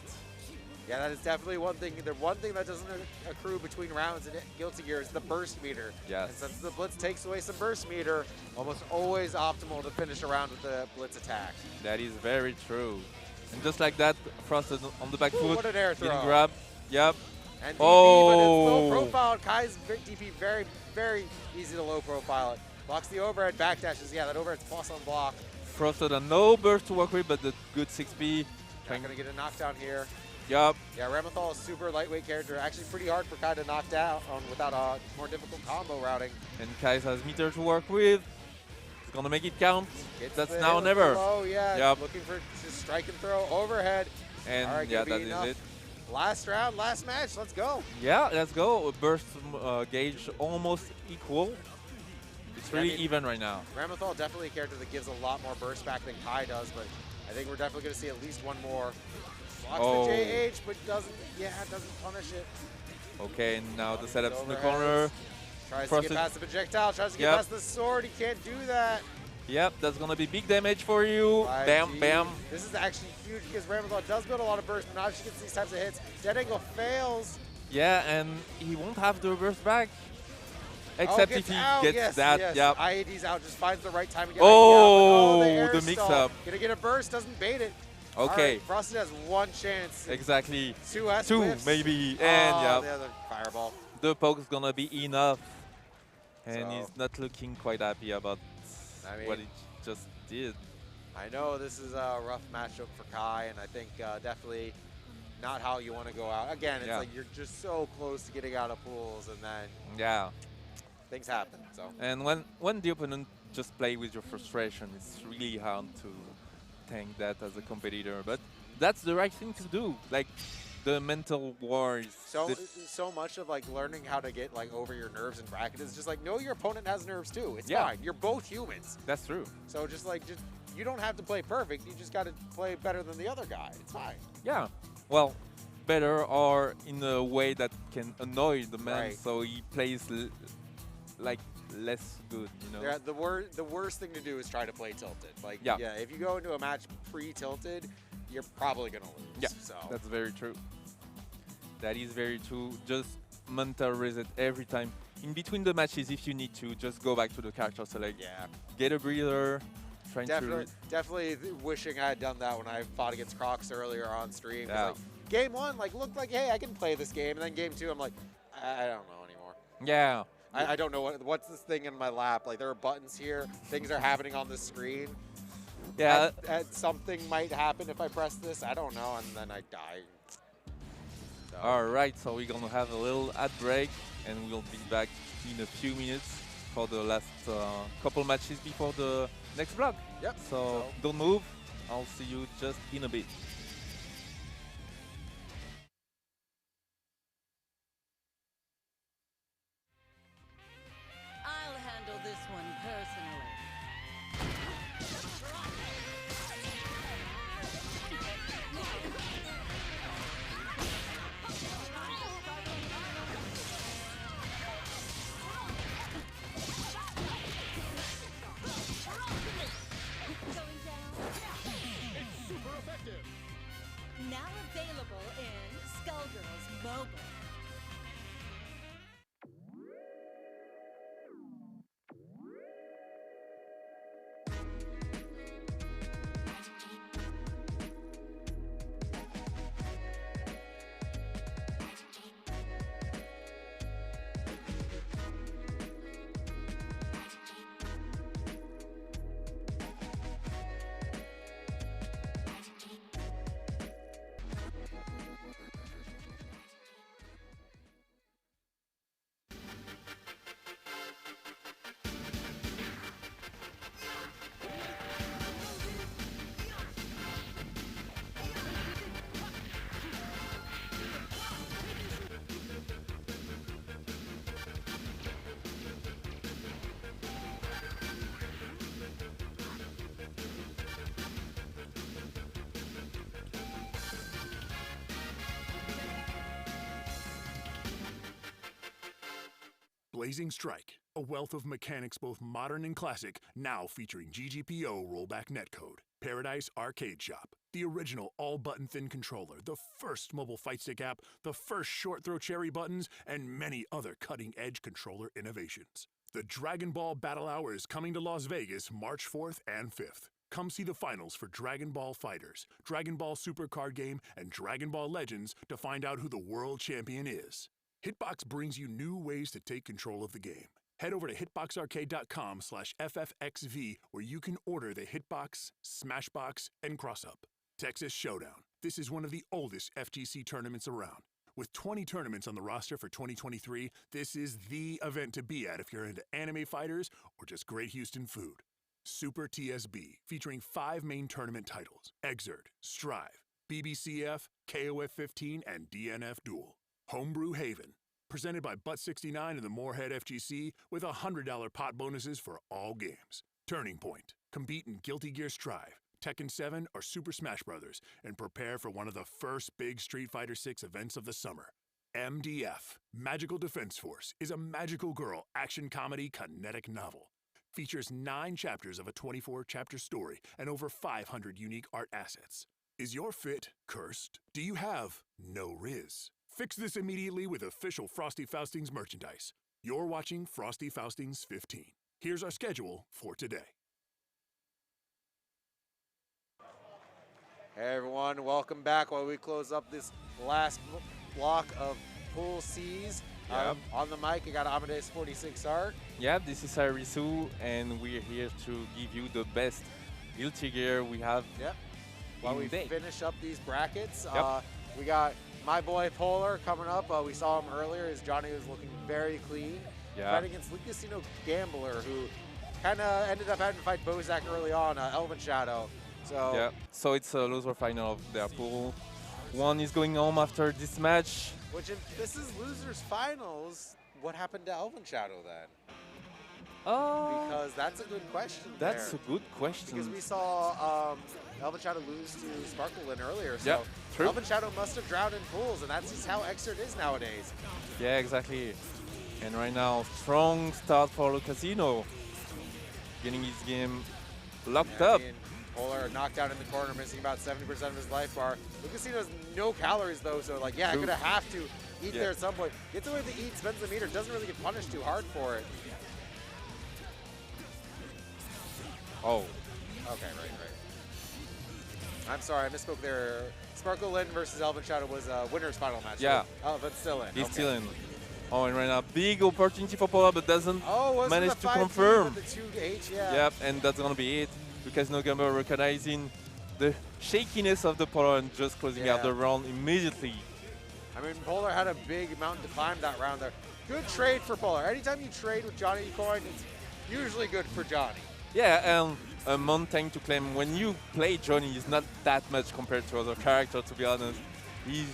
Yeah, that is definitely one thing. The one thing that doesn't accrue between rounds in Guilty Gear is the burst meter. Yes. And since the Blitz takes away some burst meter, almost always optimal to finish a round with the Blitz attack. That is very true. And just like that, Frosted on the back Ooh, foot. what an air throw. Getting grabbed. Yep. And DP, Oh. but it's low profile. Kai's DP very, very easy to low profile it. Blocks the overhead, backdashes. Yeah, that overhead's plus on block. Frosted and no burst to work with, but the good 6P. Not gonna get a knockdown here. Yup. Yeah, Ramethal is super lightweight character. Actually pretty hard for Kai to knock down without a more difficult combo routing. And Kai has meter to work with. He's gonna make it count. Gets That's the now or hit with the never. low, yeah. Yep. Looking for just strike and throw overhead. And All right, yeah, gonna that be is enough. it. Last round, last match. Let's go. Yeah, let's go. Burst gauge almost equal. It's Yeah, I really mean- even right now. Ramethal definitely a character that gives a lot more burst back than Kai does, but I think we're definitely going to see at least one more. Blocks Oh. the JH, but doesn't punish it. Okay, and now the Blocks setups in the overheads. corner. Tries to Frosted. get past the projectile, tries to get Yep. past the sword. He can't do that. Yep, that's gonna be big damage for you. 5G. Bam, bam. This is actually huge because Ramethal does build a lot of burst, but not just gets these types of hits. Dead angle fails. Yeah, and he won't have the burst back. Except oh, if he out. gets yes, that. yes. Yep. IAD's out, just finds the right time to get Oh, IAD out, but the air stall. mix-up. Gonna get a burst, doesn't bait it. Okay. All right, Frosted has one chance. Exactly. Two S Two, whiffs. maybe. And oh, yeah, the other fireball. the poke's gonna be enough. And So- he's not looking quite happy about I mean, what he just did. I know this is a rough matchup for Kai, and I think definitely not how you want to go out. Again, it's Yeah. like you're just so close to getting out of pools, and then Yeah. things happen. So And when the opponent just play with your frustration, it's really hard to tank that as a competitor. But that's the right thing to do. Like the mental war is so much of like learning how to get like over your nerves and bracket is just like know your opponent has nerves too. It's Yeah. fine. You're both humans. that's true. So just you don't have to play perfect. You just got to play better than the other guy. It's fine. Yeah. Well, better or in a way that can annoy the man, Right. so he plays like less good, you know. Yeah, the worst thing to do is try to play tilted. Like Yeah. if you go into a match pre-tilted, you're probably gonna lose. Yeah, So that's very true. That is very true. Just mental reset every time. In between the matches, if you need to, just go back to the character select. yeah, Get a breather. Trying definitely wishing I had done that when I fought against Crocs earlier on stream. 'Cause, Yeah. like, game one looked like hey I can play this game, and then game two I'm like I don't know anymore. Yeah. I don't know what's this thing in my lap. Like there are buttons here. Things are happening on the screen. Yeah. Something might happen if I press this. I don't know, and then I die. So. All right, so we're gonna have a little ad break, and we'll be back in a few minutes for the last couple matches before the next vlog. Yep. So don't move. I'll see you just in a bit. Now available in Skullgirls Mobile. Blazing Strike, a wealth of mechanics both modern and classic, now featuring GGPO rollback netcode. Paradise Arcade Shop, the original all-button thin controller, the first mobile fight stick app, the first short throw cherry buttons, and many other cutting-edge controller innovations. The Dragon Ball Battle Hour is coming to Las Vegas March 4th and 5th. Come see the finals for Dragon Ball Fighters, Dragon Ball Super Card Game, and Dragon Ball Legends to find out who the world champion is. Hitbox brings you new ways to take control of the game. Head over to hitboxarcade.com/FFXV where you can order the Hitbox, Smashbox, and Cross-Up. Texas Showdown. This is one of the oldest FGC tournaments around. With 20 tournaments on the roster for 2023, this is the event to be at if you're into anime fighters or just great Houston food. Super TSB, featuring 5 main tournament titles: Xrd, Strive, BBCF, KOF 15, and DNF Duel. Homebrew Haven, presented by Butt69 and the Moorhead FGC, with $100 pot bonuses for all games. Turning Point, compete in Guilty Gear Strive, Tekken 7, or Super Smash Bros., and prepare for one of the first big Street Fighter 6 events of the summer. MDF, Magical Defense Force, is a magical girl action comedy kinetic novel. Features 9 chapters of a 24-chapter story and over 500 unique art assets. Is your fit cursed? Do you have no Riz? Fix this immediately with official Frosty Faustings merchandise. You're watching Frosty Faustings 15. Here's our schedule for today. Hey everyone, welcome back while we close up this last block of Pool C's. Yep. On the mic, I got Amadeus 46 Art. Yeah, this is Arisu, and we're here to give you the best Guilty Gear we have. Yep. While we day. finish up these brackets, Yep. We got my boy Polar coming up. We saw him earlier as Johnny was looking very clean. Yeah. Fighting against Lucasino Gambler, who kind of ended up having to fight Bozak early on, Elven Shadow. So Yeah, so it's a loser final of their pool. One is going home after this match. Which, if this is losers finals, what happened to Elven Shadow then? Because that's a good question. That's there. a good question. Because we saw Elven Shadow lose to Sparklein earlier, so Yep, true. Elven Shadow must have drowned in pools, and that's just how Xrd is nowadays. Yeah, exactly. And right now, strong start for Lucasino. Getting his game locked up. I mean, Polar knocked down in the corner, missing about 70% of his life bar. Lucasino has no calories though, so like, yeah, True. I'm gonna have to eat there at some point. Gets away with the eat, spends the meter, doesn't really get punished too hard for it. Oh. Okay, right. I'm sorry, I misspoke there. Sparklein versus Elven Shadow was a winner's final match. Yeah. Oh, but still in. He's okay. still in. Oh, and right now, big opportunity for Polar, but doesn't manage to confirm. With the 2H, yeah. Yep, and that's gonna be it. Because Nogamba recognizing the shakiness of the Polar and just closing out the round immediately. I mean, Polar had a big mountain to climb that round there. Good trade for Polar. Anytime you trade with Johnny Coin, it's usually good for Johnny. Yeah, and a mountain to climb. When you play Johnny, he's not that much compared to other characters, to be honest. He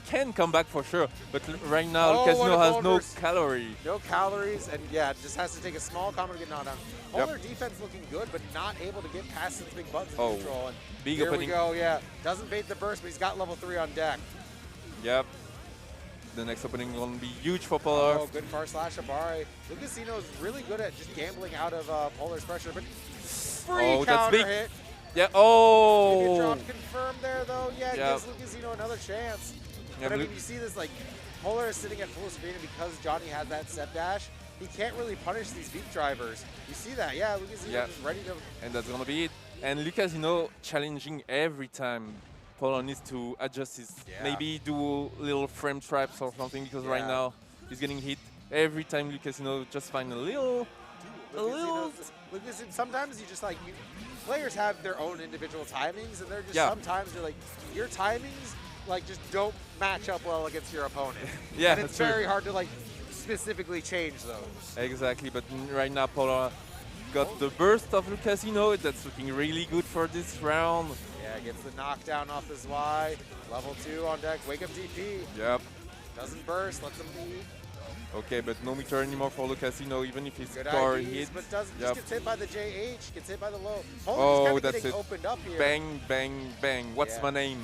can come back for sure, but right now, Casino has no calorie. No calories, and yeah, just has to take a small combo to get knocked down. Polar defense looking good, but not able to get past his big buttons in control. And big here opening. we go, yeah. Doesn't bait the burst, but he's got level 3 on deck. Yep. The next opening will be huge for Polar. Oh, good far slash Abari. Lucasino is really good at just gambling out of Polar's pressure, but free counter hit. Yeah, oh! Maybe a drop confirmed there. though, yeah, Yep. gives Lucasino another chance. Yeah, But I mean, you see this, like, Polar is sitting at full screen, and because Johnny has that step dash, he can't really punish these beat drivers. You see that, yeah, Lucasino is ready to... And that's going to be it. And Lucasino challenging every time. Polar needs to adjust his, maybe do little frame traps or something, because right now he's getting hit every time. Lucasino just find a little... Sometimes you just like, players have their own individual timings, and they're just sometimes you're like, your timings like just don't match up well against your opponent. And it's very hard to like specifically change those. Exactly, but right now Polar got the burst of Lucasino. That's looking really good for this round. Yeah, gets the knockdown off his Y. Level 2 on deck. Wake up DP. Yep. Doesn't burst. Lets him eat. Okay, but no meter anymore for Lucasino, even if his Good car IDs, hits. But doesn't just gets hit by the JH. Gets hit by the low. Oh, that's it. Opened up here. Bang, bang, bang. What's my name?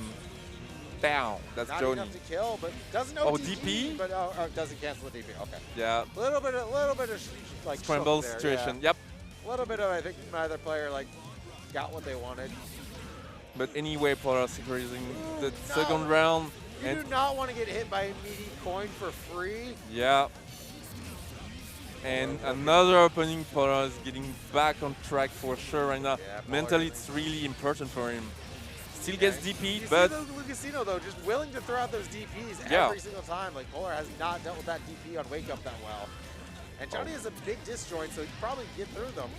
Down. That's Not Johnny. enough to kill, but doesn't know DP? But doesn't cancel the DP. Okay. Yeah. A little bit of like scramble there, situation. Yeah. Yep. A little bit of, I think neither player like got what they wanted. But anyway, Polar securing the second round. You do not want to get hit by a meaty coin for free. Yeah. And another opening, Polar is getting back on track for sure right now. Yeah, mentally, it's really important for him. Still gets DP, but... You see Lucasino, though, just willing to throw out those DPs every single time. Like, Polar has not dealt with that DP on Wake Up that well. And Johnny has a big disjoint, so he can probably get through them.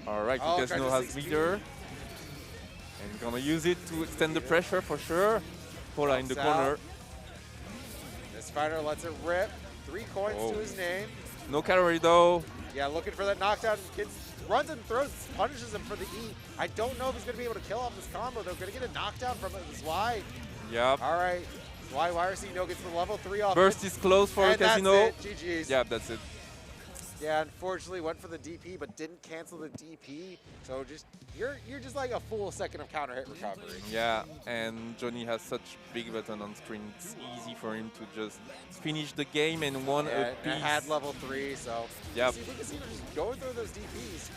All right, Lucasino has meter. And gonna use it to extend the pressure for sure. Polar in the corner. This fighter lets it rip. 3 coins to his name. No calorie though. Yeah, looking for that knockdown. Kids runs and throws, punishes him for the E. I don't know if he's going to be able to kill off this combo, though. Going to get a knockdown from this Y. Yep. All right. YRC gets the level 3 off. Burst is close for Lucasino. That's it. GG's. Yeah, that's it. Yeah, unfortunately went for the DP, but didn't cancel the DP. So just you're just like a full second of counter hit recovery. Yeah, and Johnny has such big button on screen. It's easy for him to just finish the game and one a piece. And had level 3, so yep. Lucasino just going through those DPs.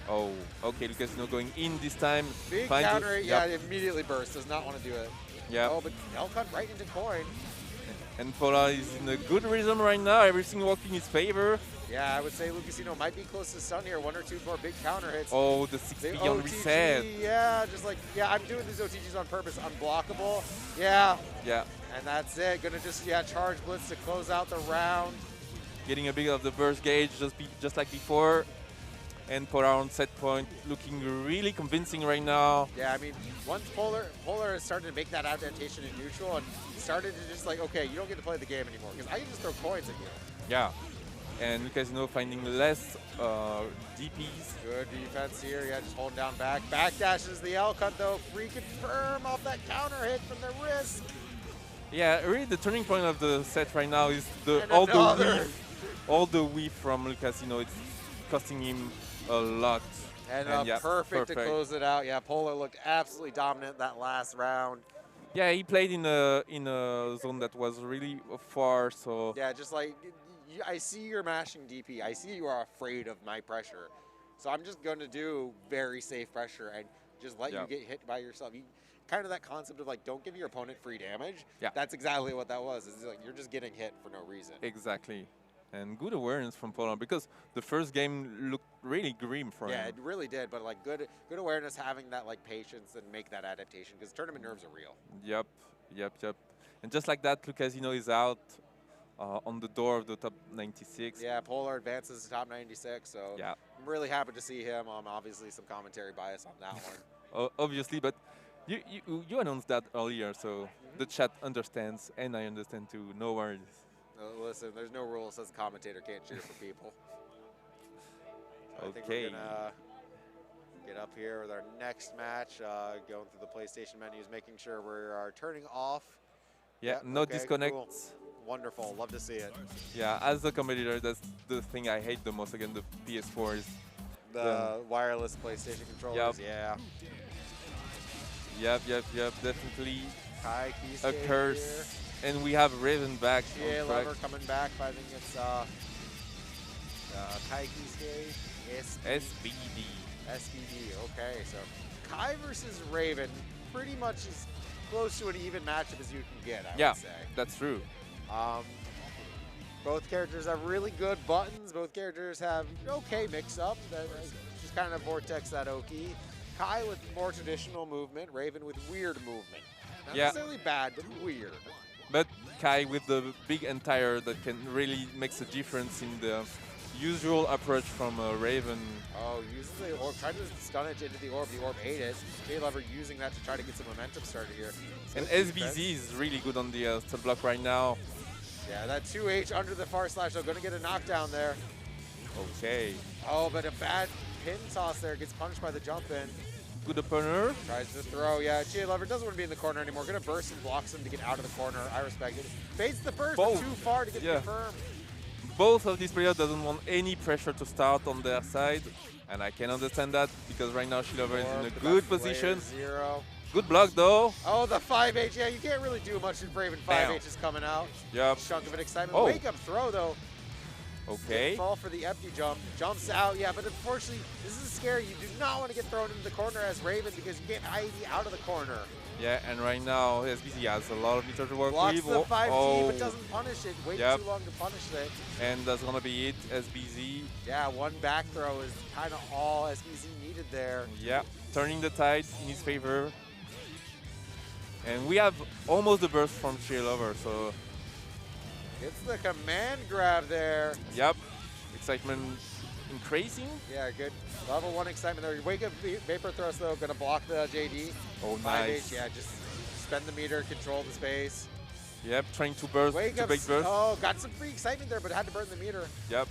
Oh, okay, Lucasino going in this time. Big counter hit, yeah, immediately burst. Does not want to do it. Yeah. Oh, but L-cut right into coin. And Polar is in a good rhythm right now. Everything working in his favor. Yeah, I would say Lucasino might be close to stun here. 1 or 2 more big counter hits. Oh, the 6B on reset. Yeah, just like, I'm doing these OTGs on purpose. Unblockable. Yeah. Yeah. And that's it. Gonna just, charge blitz to close out the round. Getting a bit of the burst gauge just like before. And Polar on set point, looking really convincing right now. Yeah, I mean, once Polar has started to make that adaptation in neutral and started to just like, okay, you don't get to play the game anymore because I can just throw coins at you. Yeah. And Lucasino finding less DPs. Good defense here. Yeah, just holding down back. Backdashes the L cut though. Free confirm off that counter hit from the wrist. Yeah, really the turning point of the set right now is all the weave from Lucasino. It's costing him a lot. And perfect to close it out. Yeah, Polar looked absolutely dominant that last round. Yeah, he played in a zone that was really far, so... Yeah, just like, I see you're mashing DP. I see you are afraid of my pressure. So I'm just going to do very safe pressure and just let you get hit by yourself. Kind of that concept of like, don't give your opponent free damage. Yeah. That's exactly what that was. It's like, you're just getting hit for no reason. Exactly. And good awareness from Polar because the first game looked really grim for him. Yeah, it really did. But like good awareness, having that like patience and make that adaptation because tournament nerves are real. Yep. And just like that, Lucasino is out on the door of the top 96. Yeah, Polar advances to top 96. So I'm really happy to see him. Obviously, some commentary bias on that one. Obviously, but you announced that earlier, so the chat understands, and I understand too. No worries. Listen, there's no rule that says commentator can't cheer for people. So okay. I think we're gonna get up here with our next match, going through the PlayStation menus, making sure we are turning off. Yeah, no disconnects. Cool. Wonderful, love to see it. Yeah, as a competitor, that's the thing I hate the most again, the PS4 is the wireless PlayStation controllers. Yep, definitely Kai a curse. Here. And we have Raven back. GA Lover coming back. I think it's Kai Kisuke. SBD. SBD, okay. So Kai versus Raven. pretty much as close to an even matchup as you can get, I Yeah, would say. that's true. Both characters have really good buttons. Both characters have okay mix-up. Just kind of vortex that Oki. Kai with more traditional movement. Raven with weird movement. Not necessarily bad, but weird. But Kai with the big entire that can really makes a difference in the usual approach from Raven. Oh, uses the orb, trying to stun it into the orb. The orb ate it. J-Lever using that to try to get some momentum started here. And SBZ is really good on the stun block right now. Yeah, that 2H under the far slash, though, going to get a knockdown there. Okay. Oh, but a bad pin toss there. Gets punished by the jump in. Good opener. Tries to throw. Yeah, J-Lever doesn't want to be in the corner anymore. Going to burst and blocks him to get out of the corner. I respect it. Fades the burst, but too far to get confirmed. Both of these players doesn't want any pressure to start on their side. And I can understand that because right now J-Lever is in a good position. Good block though. Oh, the 5H. Yeah, you can't really do much if Raven 5H is coming out. Yep. Chunk of an excitement. Wake up throw though. Okay. Good fall for the empty jump. Jumps out. Yeah, but unfortunately, this is scary. You do not want to get thrown into the corner as Raven because you get IED out of the corner. Yeah, and right now SBZ has a lot of meter to work Blocks with. The 5G, but doesn't punish it. Way too long to punish it. And that's gonna be it. SBZ. Yeah, one back throw is kind of all SBZ needed there. Yeah, turning the tide in his favor. And we have almost the burst from J-Lever, so. It's the command grab there. Yep, excitement increasing. Yeah, good. Level 1 excitement there. Wake up Vapor Thrust though, gonna block the JD. Oh, 5H, nice. yeah, just spend the meter, control the space. Yep, trying to burst, Wake up, big burst. Oh, got some free excitement there, but had to burn the meter. Yep.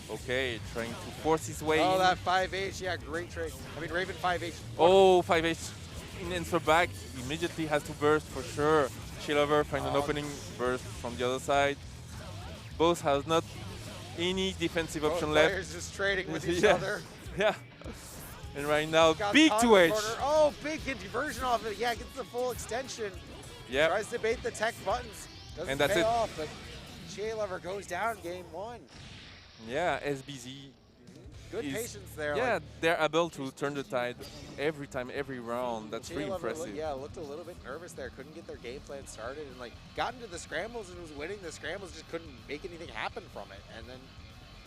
Okay, trying to force his way in. Oh, that 5H, yeah, great trade. I mean, Raven 5H. Oh, 5H in answer back, immediately has to burst for sure. J-Lever find an opening, burst from the other side. Both has not any defensive option left. Players just trading with each other. Yeah. And right now, big 2H. Oh, big conversion off it. Yeah, gets the full extension. Yeah. Tries to bait the tech buttons. Doesn't and that's pay it. off, but J-Lever goes down game 1. Yeah, SBZ. Good patience there. Yeah, like, they're able to turn the tide every time, every round. That's pretty impressive. Looked a little bit nervous there. Couldn't get their game plan started and like got into the scrambles and was winning the scrambles, just couldn't make anything happen from it. And then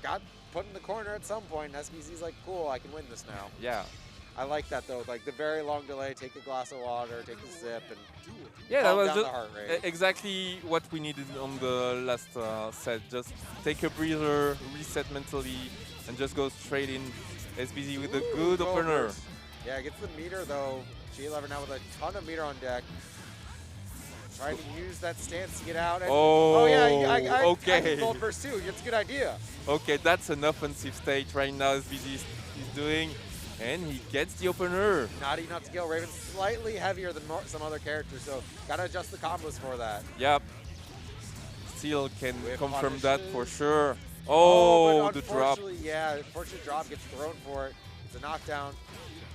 got put in the corner at some point. And SBZ's like, cool, I can win this now. Yeah. I like that though. Like the very long delay, take a glass of water, take a sip, and yeah, that was down the heart rate. Exactly what we needed on the last set. Just take a breather, reset mentally, and just go straight in. SBZ with a good opener. Yeah, gets the meter though. J-Lever now with a ton of meter on deck. Trying to use that stance to get out. And I okay. can gold burst too. It's a good idea. Okay, that's an offensive state right now SBZ is doing. And he gets the opener. Not enough to kill. Raven's slightly heavier than some other characters, so gotta adjust the combos for that. Yep. Still can confirm punishes. that for sure. Oh, the drop. Yeah, unfortunate drop gets thrown for it. It's a knockdown.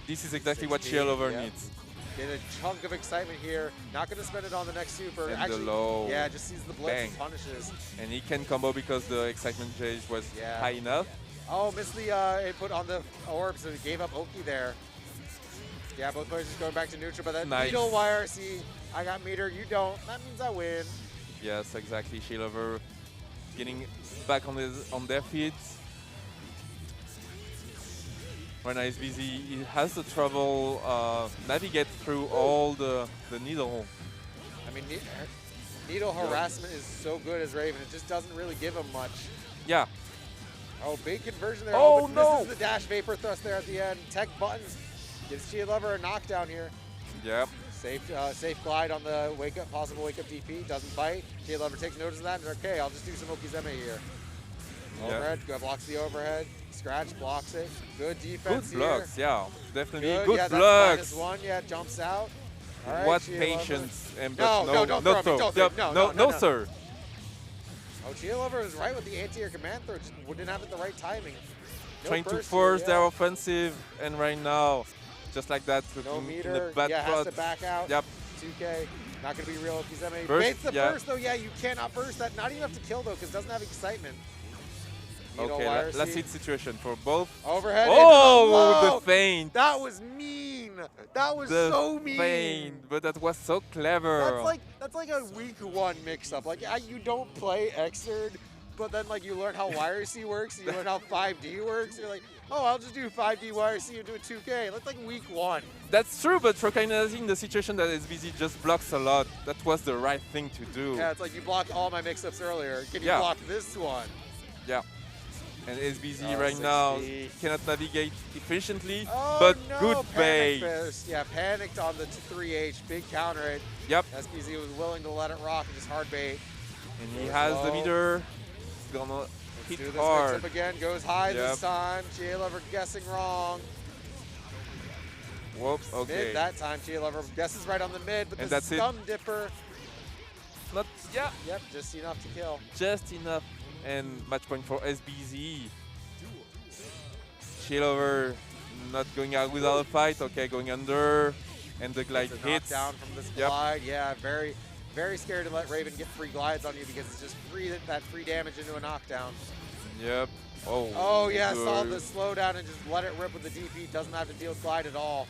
This is exactly what J-Lever needs. Get a chunk of excitement here. Not going to spend it on the next super. And actually, the low. Yeah, just sees the blitz and punishes. And he can combo because the excitement gauge was high enough. Oh, missed the input on the orb, so he gave up Oki there. Yeah, both players just going back to neutral, but that needle wire, see, I got meter, you don't. That means I win. Yes, exactly. J-Lever getting back on their feet. When SBZ, he has to trouble navigate through all the needle. I mean, needle harassment is so good as Raven. It just doesn't really give him much. Yeah. Oh, big conversion there. Oh, but no. Misses the dash vapor thrust there at the end. Tech buttons. Gives J-Lever a knockdown here. Yep. Safe glide on the possible wake up DP. Doesn't bite. J-Lever takes notice of that and okay, I'll just do some Okizeme here. Overhead, blocks the overhead. Scratch, blocks it. Good defense Good blocks, yeah. Definitely good blocks. blocks. -1, jumps out. All right, what patience. And no, don't throw me. No, sir. Oh, J-Lever was right with the anti-air command throw, just didn't have it the right timing. Trying to force their offensive, and right now, just like that, no meter, in the bad has to back out. Yep. 2K, not going to be real Okizeme. Burst, Baits the burst though, you cannot burst that. Not enough to kill though, because it doesn't have excitement. Okay, let's hit situation for both. Overhead. Oh, the feint. That was mean. That was the so mean. feint, but that was so clever. That's like a week 1 mix-up. Like you don't play Xrd, but then like you learn how YRC works, and you learn how 5D works. You're like, oh, I'll just do 5D YRC and do a 2K. That's like week 1. That's true, but recognizing the situation that SBZ just blocks a lot, that was the right thing to do. Yeah, it's like you blocked all my mix-ups earlier. Can you block this one? Yeah. And SBZ right now cannot navigate efficiently, but no, good bait. Yeah, panicked on the 3H, big counter hit. Yep. SBZ was willing to let it rock and just hard bait. And he has the meter. He's gonna hit hard. Mix-up again, goes high this time. Lover guessing wrong. Whoops, okay. Mid that time, Lover guesses right on the mid, but and the scum dipper. Not, Yep, just enough to kill. Just enough. And match point for SBZ. Over not going out without a fight. Okay, going under. And the glide hits. Down from this glide. Yeah, very, very scared to let Raven get free glides on you because it's just that free damage into a knockdown. Yep. Oh yeah, saw the slowdown and just let it rip with the DP. Doesn't have to deal with glide at all.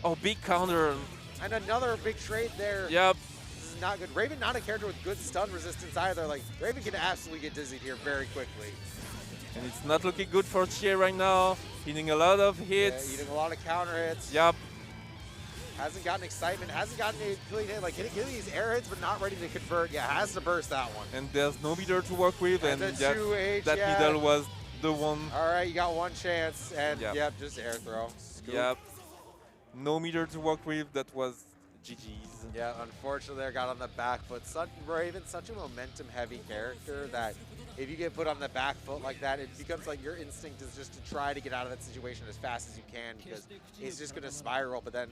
Oh, big counter. And another big trade there. Yep. This is not good. Raven not a character with good stun resistance either. Like, Raven can absolutely get dizzied here very quickly. And it's not looking good for Chie right now. Hitting a lot of hits. Yeah, eating a lot of counter hits. Yep. Hasn't gotten excitement. Hasn't gotten a clean hit. Like, getting these air hits, but not ready to convert. Yeah, has to burst that one. And there's no meter to work with. And that middle was the one. All right, you got one chance. And, yep just air throw. Scoop. Yep. No meter to work with. That was GG's. Yeah, unfortunately, I got on the back foot. Raven's such a momentum-heavy character that if you get put on the back foot like that, it becomes like your instinct is just to try to get out of that situation as fast as you can because it's just going to spiral. But then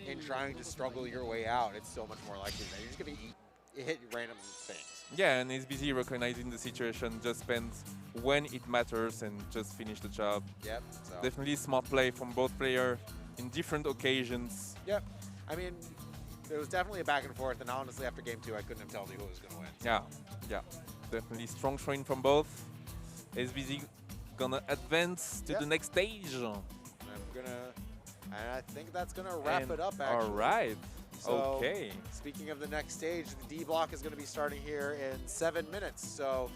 in trying to struggle your way out, it's so much more likely that you're just going to hit random things. Yeah, and he's busy recognizing the situation, just spends when it matters and just finish the job. Yep. So. Definitely smart play from both players in different occasions. Yep. I mean, it was definitely a back and forth, and honestly, after game 2, I couldn't have told you who was going to win. Yeah. Definitely strong showing from both. SBZ gonna advance to the next stage. And I think that's gonna wrap it up, actually. All right. So, okay. Speaking of the next stage, the D block is gonna be starting here in 7 minutes. So,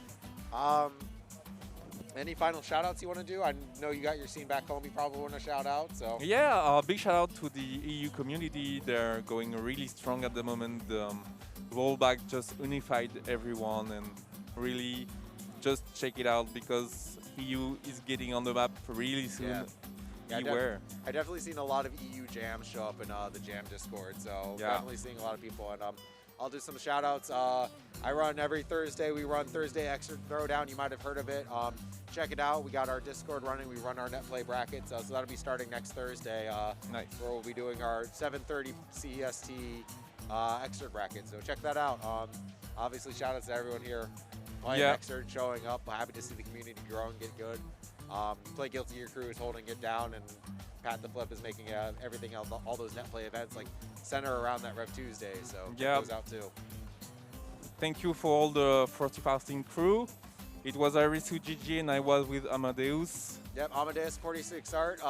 any final shout outs you want to do? I know you got your scene back home. You probably want to shout out. So yeah, big shout out to the EU community. They're going really strong at the moment. The rollback just unified everyone and really just check it out because EU is getting on the map really soon. Beware. I definitely seen a lot of EU jams show up in the jam Discord. So definitely seeing a lot of people. And I'll do some shout outs. I run every Thursday. We run Thursday Xrd Throwdown. You might have heard of it. Check it out. We got our Discord running. We run our net play brackets. So that'll be starting next Thursday. Nice. Where we'll be doing our 7:30 CEST Xrd bracket. So check that out. Obviously, shout outs to everyone here playing Xrd, showing up. Happy to see the community grow and get good. Play Guilty Gear Crew is holding it down, and Pat the Flip is making everything else, all those net play events like center around that Rev Tuesday. So check those out too. Thank you for all the Frosty Faustings crew. It was Irisu GG and I was with Amadeus. Yep, Amadeus 46 art.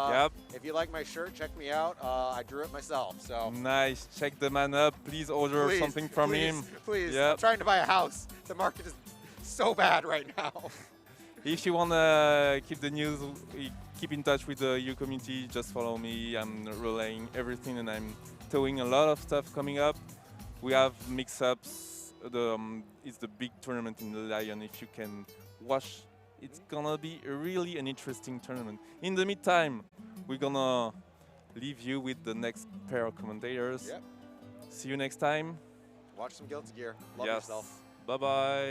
If you like my shirt, check me out. I drew it myself. So nice. Check the man up. Please order something from him. Please. I'm trying to buy a house. The market is so bad right now. If you want to keep the news, keep in touch with the EU community, just follow me. I'm relaying everything and I'm towing a lot of stuff coming up. We have mix-ups. It's the big tournament in the Lion. If you can watch, it's gonna be really an interesting tournament. In the meantime, we're gonna leave you with the next pair of commentators. Yep. See you next time. Watch some Guilty Gear. Love yourself. Bye-bye.